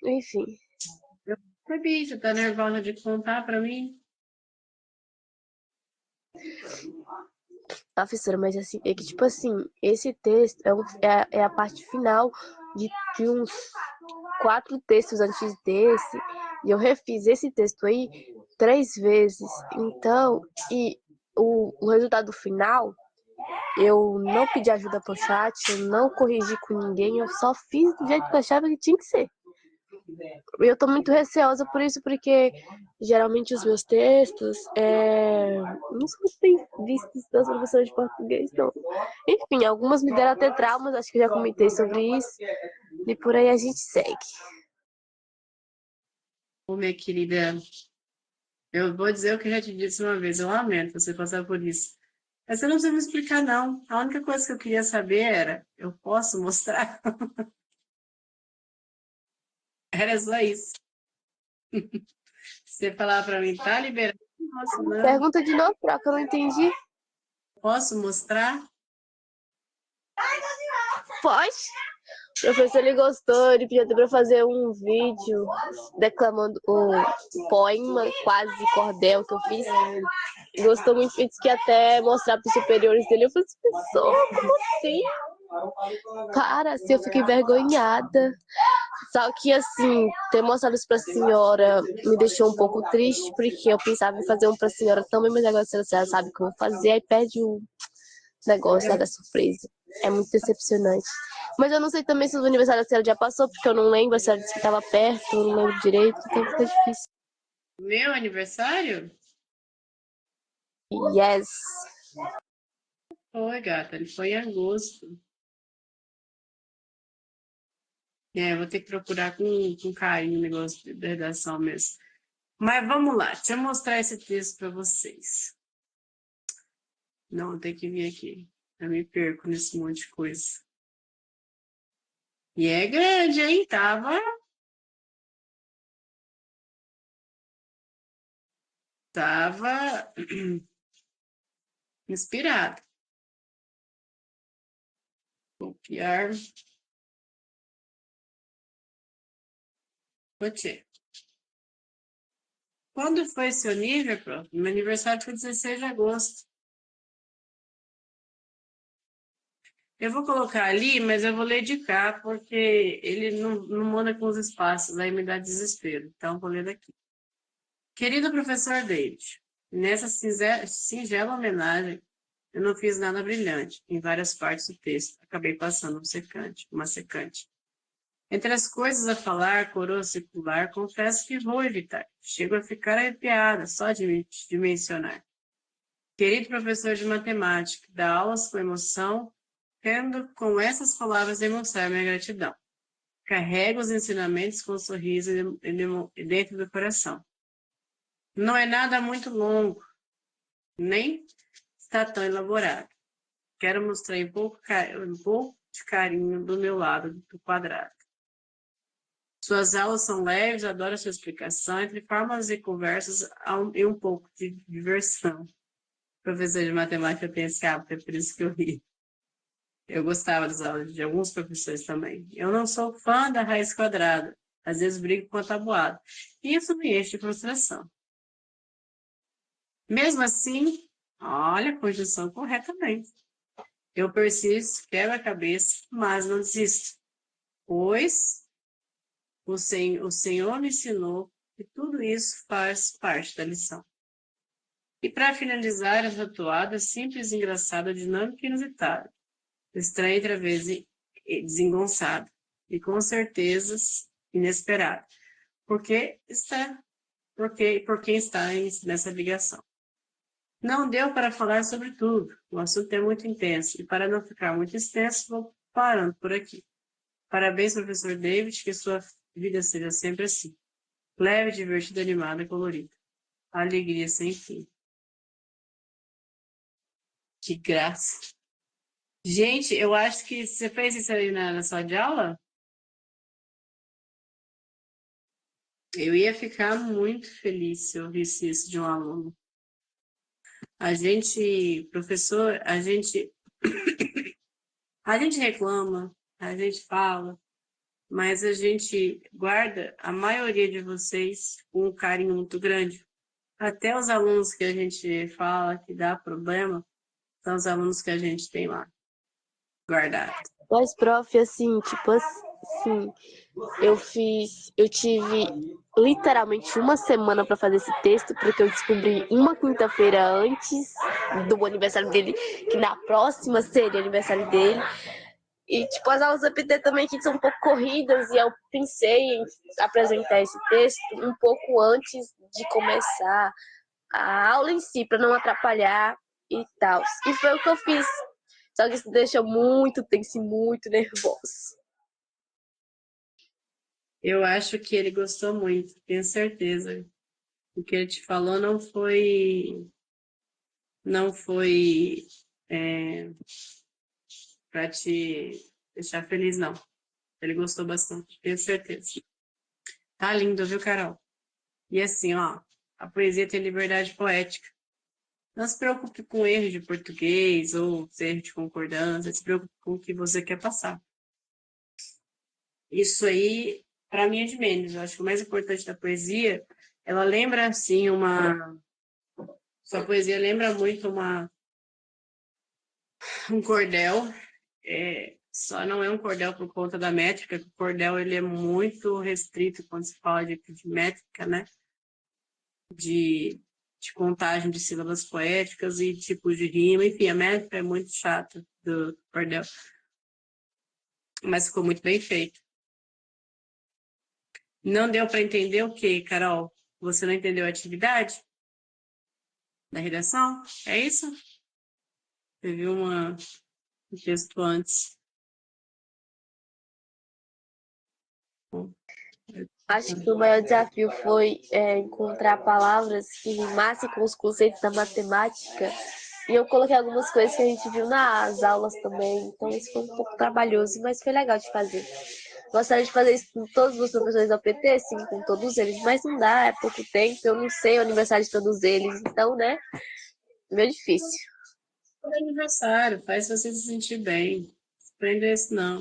enfim.
Eu percebi, você tá nervosa de contar para mim?
Professora, mas assim, é que tipo assim, esse texto é a parte final de uns 4 textos antes desse, e eu refiz esse texto aí 3 vezes. Então, e o resultado final, eu não pedi ajuda pro chat, eu não corrigi com ninguém, eu só fiz do jeito que eu achava que tinha que ser. Eu tô muito receosa por isso, porque geralmente os meus textos não são muito bem vistos das professoras de português, não. Enfim, algumas me deram até traumas, acho que eu já comentei sobre isso. E por aí a gente segue.
Ô, minha querida, eu vou dizer o que eu já te disse uma vez, eu lamento você passar por isso. Mas você não precisa me explicar, não. A única coisa que eu queria saber era, eu posso mostrar? Era só isso. Você falar para mim, tá liberado? Nossa, não.
Pergunta de novo, que eu não entendi.
Posso mostrar?
Pode? O professor ele gostou, ele pediu até pra fazer um vídeo declamando o poema Quase Cordel que eu fiz. Gostou muito, disse que ia até mostrar pros superiores dele. Eu falei assim, professor, como assim? Para, assim, eu fiquei envergonhada. Só que, assim, ter mostrado isso pra senhora me deixou um pouco triste, porque eu pensava em fazer um pra senhora também, mas agora a senhora sabe o que eu vou fazer, aí perde o negócio lá da surpresa. É muito decepcionante. Mas eu não sei também se o aniversário da senhora já passou, porque eu não lembro, a senhora disse que estava perto, eu não lembro direito, então fica difícil.
Meu aniversário?
Yes.
Foi, gata, ele foi em agosto. Vou ter que procurar com carinho o negócio da redação mesmo. Mas vamos lá, deixa eu mostrar esse texto para vocês. Não, tem que vir aqui. Eu me perco nesse monte de coisa. E é grande, hein? Tava inspirado. Copiar. Copiar. Quando foi seu nível, prof? Meu aniversário foi 16 de agosto. Eu vou colocar ali, mas eu vou ler de cá, porque ele não manda com os espaços, aí me dá desespero. Então, vou ler daqui. Querido professor David, nessa singela homenagem, eu não fiz nada brilhante em várias partes do texto. Acabei passando uma secante. Entre as coisas a falar, coroa circular, confesso que vou evitar. Chego a ficar arrepiada só de mencionar. Querido professor de matemática, dá aulas com emoção, quero com essas palavras demonstrar minha gratidão. Carrego os ensinamentos com um sorriso dentro do coração. Não é nada muito longo, nem está tão elaborado. Quero mostrar um pouco de carinho do meu lado do quadrado. Suas aulas são leves, adoro sua explicação, entre fórmulas e conversas e um pouco de diversão. Professor de matemática tem esse hábito, é por isso que eu ri. Eu gostava das aulas de alguns professores também. Eu não sou fã da raiz quadrada, às vezes brigo com a tabuada. E isso me enche de frustração. Mesmo assim, olha a conjunção corretamente. Eu persisto, quebro a cabeça, mas não desisto, pois o Senhor me ensinou que tudo isso faz parte da lição. E para finalizar essa atuada simples, engraçada, dinâmica e inusitada, estranha outra vez desengonçada, e com certezas inesperada, por quem está nessa ligação. Não deu para falar sobre tudo, o assunto é muito intenso, e para não ficar muito extenso, vou parando por aqui. Parabéns, professor David, que sua vida seja sempre assim. Leve, divertida, animada, colorida. Alegria sem fim. Que graça. Gente, eu acho que você fez isso aí na sala de aula? Eu ia ficar muito feliz se eu visse isso de um aluno. A gente, professor, A gente reclama, a gente fala, mas a gente guarda a maioria de vocês com um carinho muito grande. Até os alunos que a gente fala que dá problema, são os alunos que a gente tem lá guardado.
Mas, prof, assim, tipo assim, eu tive literalmente uma semana para fazer esse texto, porque eu descobri uma quinta-feira antes do aniversário dele, que na próxima seria aniversário dele. E, tipo, as aulas da PT também que são um pouco corridas, e eu pensei em apresentar esse texto um pouco antes de começar a aula em si, para não atrapalhar e tal. E foi o que eu fiz. Só que isso deixa muito tenso e muito nervoso.
Eu acho que ele gostou muito, tenho certeza. O que ele te falou não foi para te deixar feliz, não. Ele gostou bastante, tenho certeza. Tá lindo, viu, Carol? E assim, ó, a poesia tem liberdade poética. Não se preocupe com erro de português ou erro de concordância, se preocupe com o que você quer passar. Isso aí, para mim, é de menos. Eu acho que o mais importante da poesia, ela lembra, assim, Sua poesia lembra muito um cordel, só não é um cordel por conta da métrica, que o cordel ele é muito restrito quando se fala de métrica, né? De contagem de sílabas poéticas e tipos de rima, enfim, a métrica é muito chata do cordel, mas ficou muito bem feito. Não deu para entender o quê, Carol? Você não entendeu a atividade da redação? É isso? Você viu um texto antes.
Acho que o maior desafio foi encontrar palavras que rimassem com os conceitos da matemática. E eu coloquei algumas coisas que a gente viu nas aulas também. Então isso foi um pouco trabalhoso, mas foi legal de fazer. Gostaria de fazer isso com todos os professores da PT, sim, com todos eles, mas não dá, é pouco tempo, eu não sei o aniversário de todos eles, então, né, é meio difícil.
É aniversário, faz você se sentir bem. Não prender isso, não.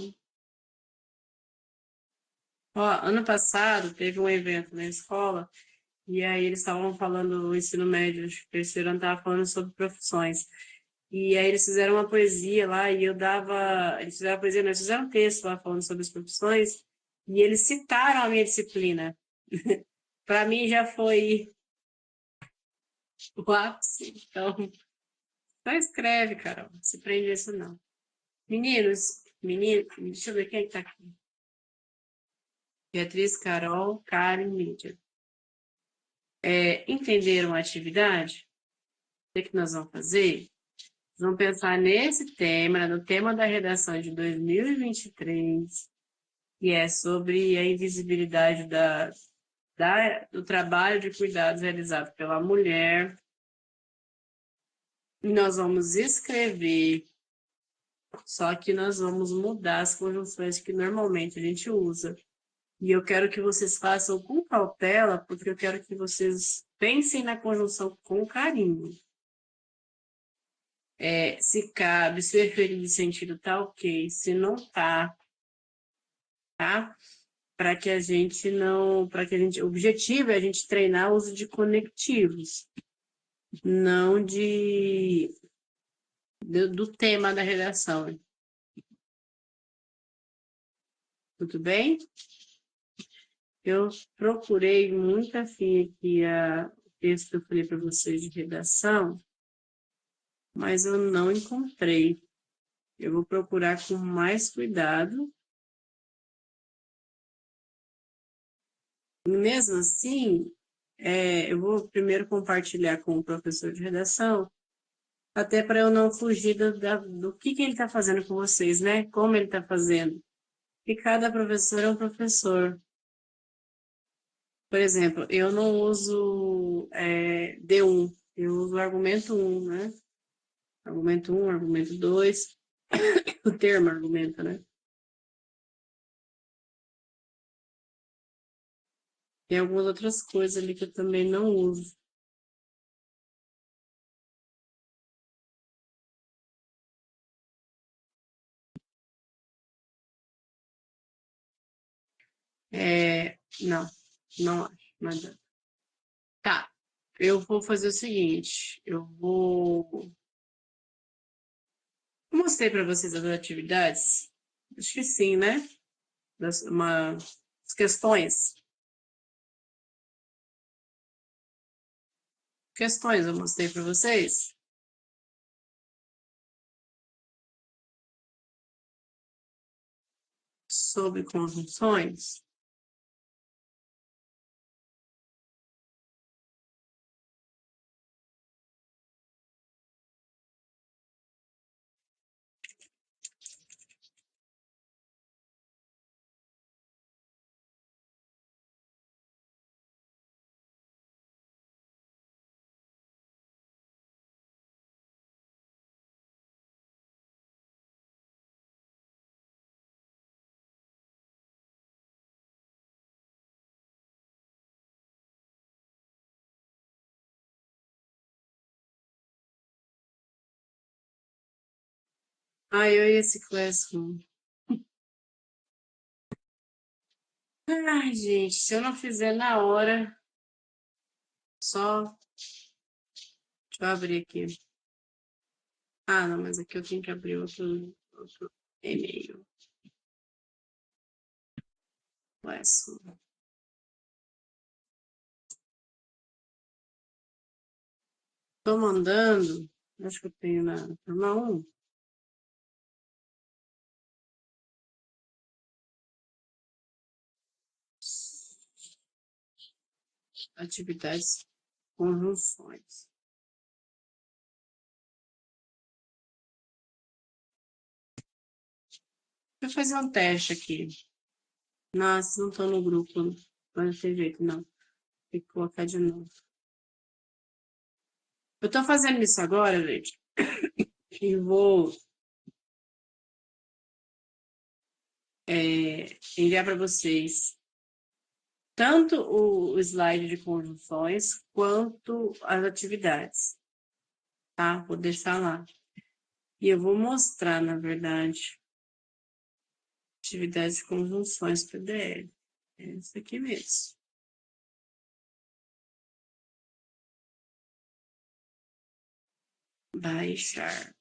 Ó, ano passado teve um evento na escola e aí eles estavam falando, o ensino médio, acho que o terceiro ano estava falando sobre profissões. E aí eles fizeram uma poesia lá e eu dava. Eles fizeram a poesia, nós fizeram um texto lá falando sobre as profissões e eles citaram a minha disciplina. Para mim já foi o ápice. Então, só escreve, Carol. Não se prende isso, não. Meninos, deixa eu ver quem é que tá aqui. Beatriz, Carol, Karen, Mídia. Entenderam a atividade? O que nós vamos fazer? Vamos pensar nesse tema, no tema da redação de 2023, que é sobre a invisibilidade do trabalho de cuidados realizado pela mulher. E nós vamos escrever, só que nós vamos mudar as conjunções que normalmente a gente usa. E eu quero que vocês façam com cautela, porque eu quero que vocês pensem na conjunção com carinho. Se cabe, se o efeito de sentido tá ok, se não tá, tá? Para que a gente não, o objetivo é a gente treinar o uso de conectivos, não do tema da redação. Tudo bem? Eu procurei muito afim aqui o texto que eu falei para vocês de redação, mas eu não encontrei. Eu vou procurar com mais cuidado. E mesmo assim, eu vou primeiro compartilhar com o professor de redação, até para eu não fugir do que ele está fazendo com vocês, né? Como ele está fazendo. E cada professor é um professor. Por exemplo, eu não uso D1, eu uso argumento 1, né? Argumento 1, argumento 2, o termo argumento, né? Tem algumas outras coisas ali que eu também não uso. Não, não acho. Não adianta. Tá, eu vou fazer o seguinte, eu vou... Eu mostrei para vocês as atividades? Acho que sim, né? As questões. Questões eu mostrei para vocês. Sobre conjunções. Eu e esse Classroom. Ai, gente, se eu não fizer na hora, só... Deixa eu abrir aqui. Não, mas aqui eu tenho que abrir outro e-mail. Classroom. Tô mandando, acho que eu tenho na turma 1. Atividades, conjunções. Vou fazer um teste aqui. Nossa, não tô no grupo. Não tem jeito, não. Tem que colocar de novo. Eu tô fazendo isso agora, gente. E vou enviar para vocês tanto o slide de conjunções quanto as atividades. Tá? Vou deixar lá. E eu vou mostrar, na verdade, atividades de conjunções PDL. É isso aqui mesmo. Baixar.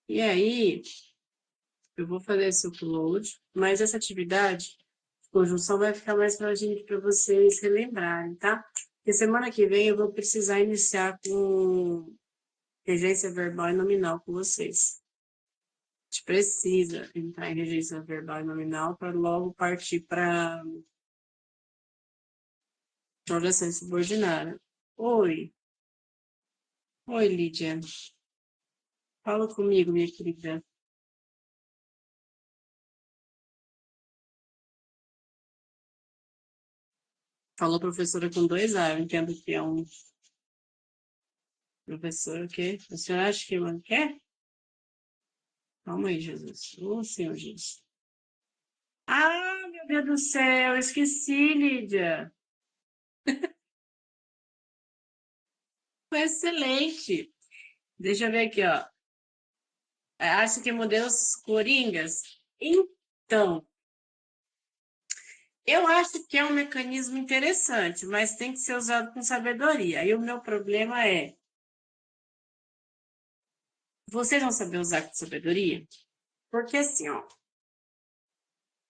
E aí, eu vou fazer esse upload, mas essa atividade de conjunção vai ficar mais para vocês relembrarem, tá? Porque semana que vem eu vou precisar iniciar com regência verbal e nominal com vocês. A gente precisa entrar em regência verbal e nominal para logo partir para oração subordinada. Oi. Oi, Lídia. Fala comigo, minha querida. Falou professora com 2 A, eu entendo que é um professor o quê? A senhora acha que ele quer? Calma aí, Jesus. Ô, Senhor Jesus. Meu Deus do céu, esqueci, Lídia. Foi excelente. Deixa eu ver aqui, ó. Acha que modelos coringas? Então, eu acho que é um mecanismo interessante, mas tem que ser usado com sabedoria. E o meu problema é, vocês vão saber usar com sabedoria? Porque assim, ó,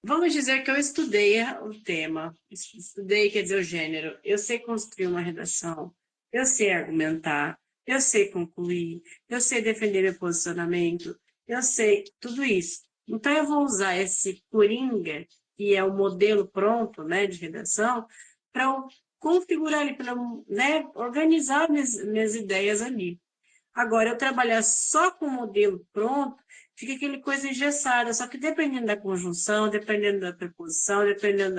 vamos dizer que eu estudei o tema, estudei, quer dizer, o gênero, eu sei construir uma redação, eu sei argumentar, eu sei concluir, eu sei defender meu posicionamento, eu sei tudo isso. Então, eu vou usar esse coringa, que é o modelo pronto, né, de redação, para eu configurar ali, para né, organizar minhas ideias ali. Agora, eu trabalhar só com o modelo pronto, fica aquele coisa engessada, só que dependendo da conjunção, dependendo da preposição, dependendo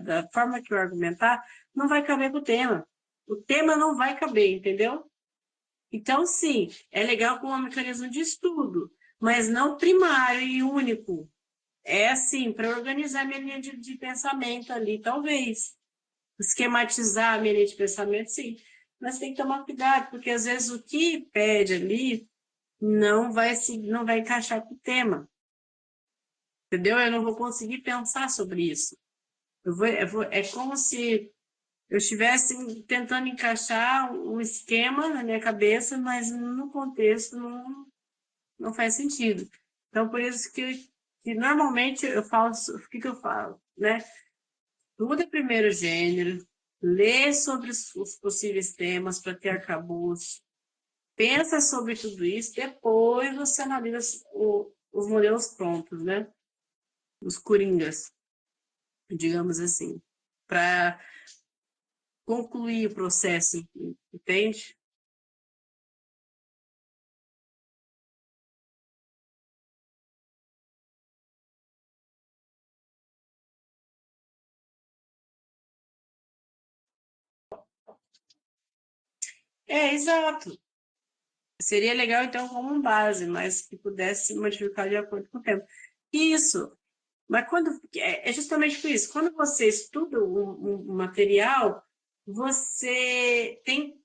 da forma que eu argumentar, não vai caber com o tema. O tema não vai caber, entendeu? Então, sim, é legal como um mecanismo de estudo, mas não primário e único. é assim, para organizar minha linha de pensamento ali, talvez. Esquematizar a minha linha de pensamento, sim. Mas tem que tomar cuidado, porque às vezes o que pede ali não vai encaixar com o tema. Entendeu? Eu não vou conseguir pensar sobre isso. É como se eu estivesse tentando encaixar um esquema na minha cabeça, mas no contexto não faz sentido. Então, por isso que normalmente eu falo, o que eu falo, né? Estuda primeiro o gênero, lê sobre os possíveis temas para ter arcabouço, pensa sobre tudo isso, depois você analisa os modelos prontos, né? Os coringas, digamos assim, para concluir o processo, entende? É, exato. Seria legal, então, como base, mas que pudesse modificar de acordo com o tempo. Isso. Mas é justamente por isso. Quando você estuda um material, você tem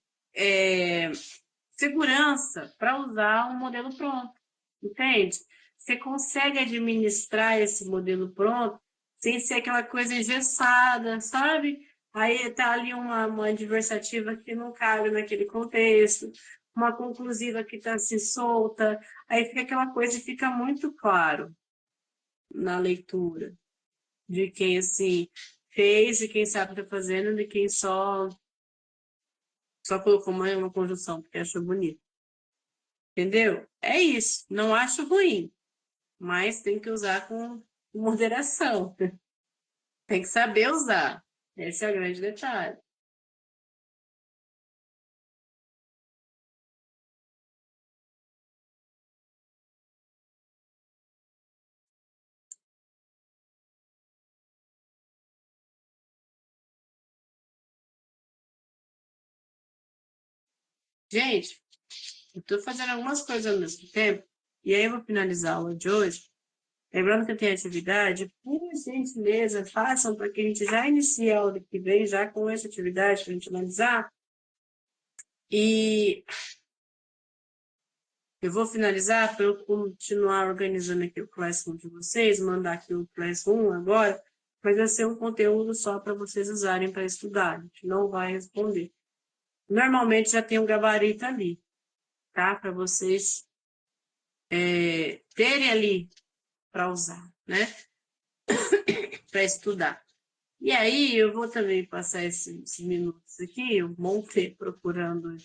segurança para usar um modelo pronto, entende? Você consegue administrar esse modelo pronto sem ser aquela coisa engessada, sabe? Aí tá ali uma adversativa que não cabe naquele contexto, uma conclusiva que está assim solta, aí fica aquela coisa e fica muito claro na leitura de quem assim fez e quem sabe está fazendo, de quem só colocou uma conjunção porque achou bonito. Entendeu? É isso. Não acho ruim, mas tem que usar com moderação. Tem que saber usar. Esse é o grande detalhe. Gente, eu estou fazendo algumas coisas ao mesmo tempo, e aí eu vou finalizar a aula de hoje. Lembrando que tem atividade, por gentileza, façam para que a gente já inicie a aula que vem, já com essa atividade para a gente analisar. E eu vou finalizar para eu continuar organizando aqui o Classroom de vocês, mandar aqui o Classroom agora, mas vai ser um conteúdo só para vocês usarem para estudar. A gente não vai responder. Normalmente já tem um gabarito ali, tá? Para vocês terem ali para usar, né? Para estudar. E aí eu vou também passar esses minutos aqui, eu montei procurando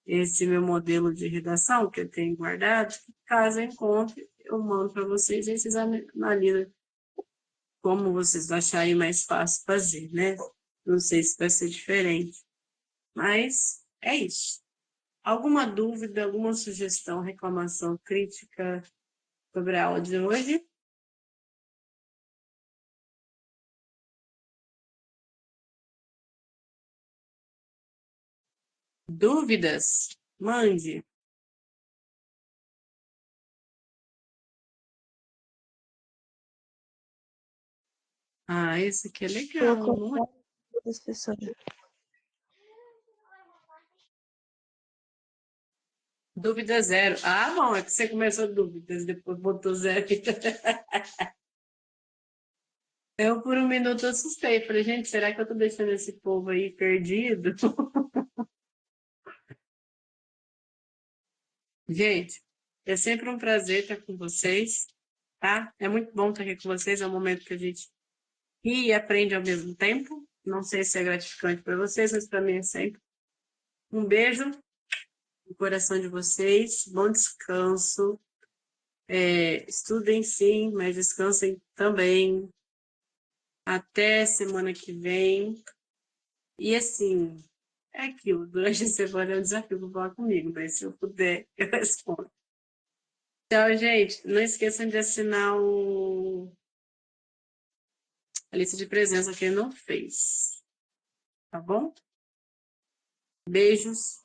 esse meu modelo de redação que eu tenho guardado, caso eu encontre, eu mando para vocês e vocês analisam como vocês acharem mais fácil fazer, né? Não sei se vai ser diferente, mas é isso. Alguma dúvida, alguma sugestão, reclamação, crítica sobre a aula de hoje? Dúvidas? Mande. Ah, esse aqui é
Eu
legal, não é?
concordo com as pessoas.
Dúvida zero. Ah, bom, é que você começou dúvidas, depois botou zero. Eu, por um minuto, assustei. Falei, gente, será que eu tô deixando esse povo aí perdido? Gente, é sempre um prazer estar com vocês, tá? É muito bom estar aqui com vocês. É um momento que a gente ri e aprende ao mesmo tempo. Não sei se é gratificante para vocês, mas para mim é sempre. Um beijo no coração de vocês. Bom descanso. Estudem sim, mas descansem também. Até semana que vem. E assim, é aquilo, durante a semana é um desafio para falar comigo, mas se eu puder, eu respondo. Tchau, gente. Não esqueçam de assinar a lista de presença que ele não fez. Tá bom? Beijos.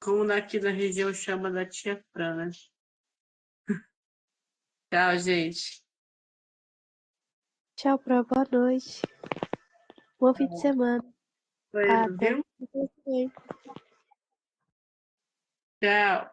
Como daqui da região chama da tia Fran, né? Tchau, gente.
Tchau, Pro. Boa noite. Bom fim de semana.
Foi,
Até
viu?
o próximo.
Tchau.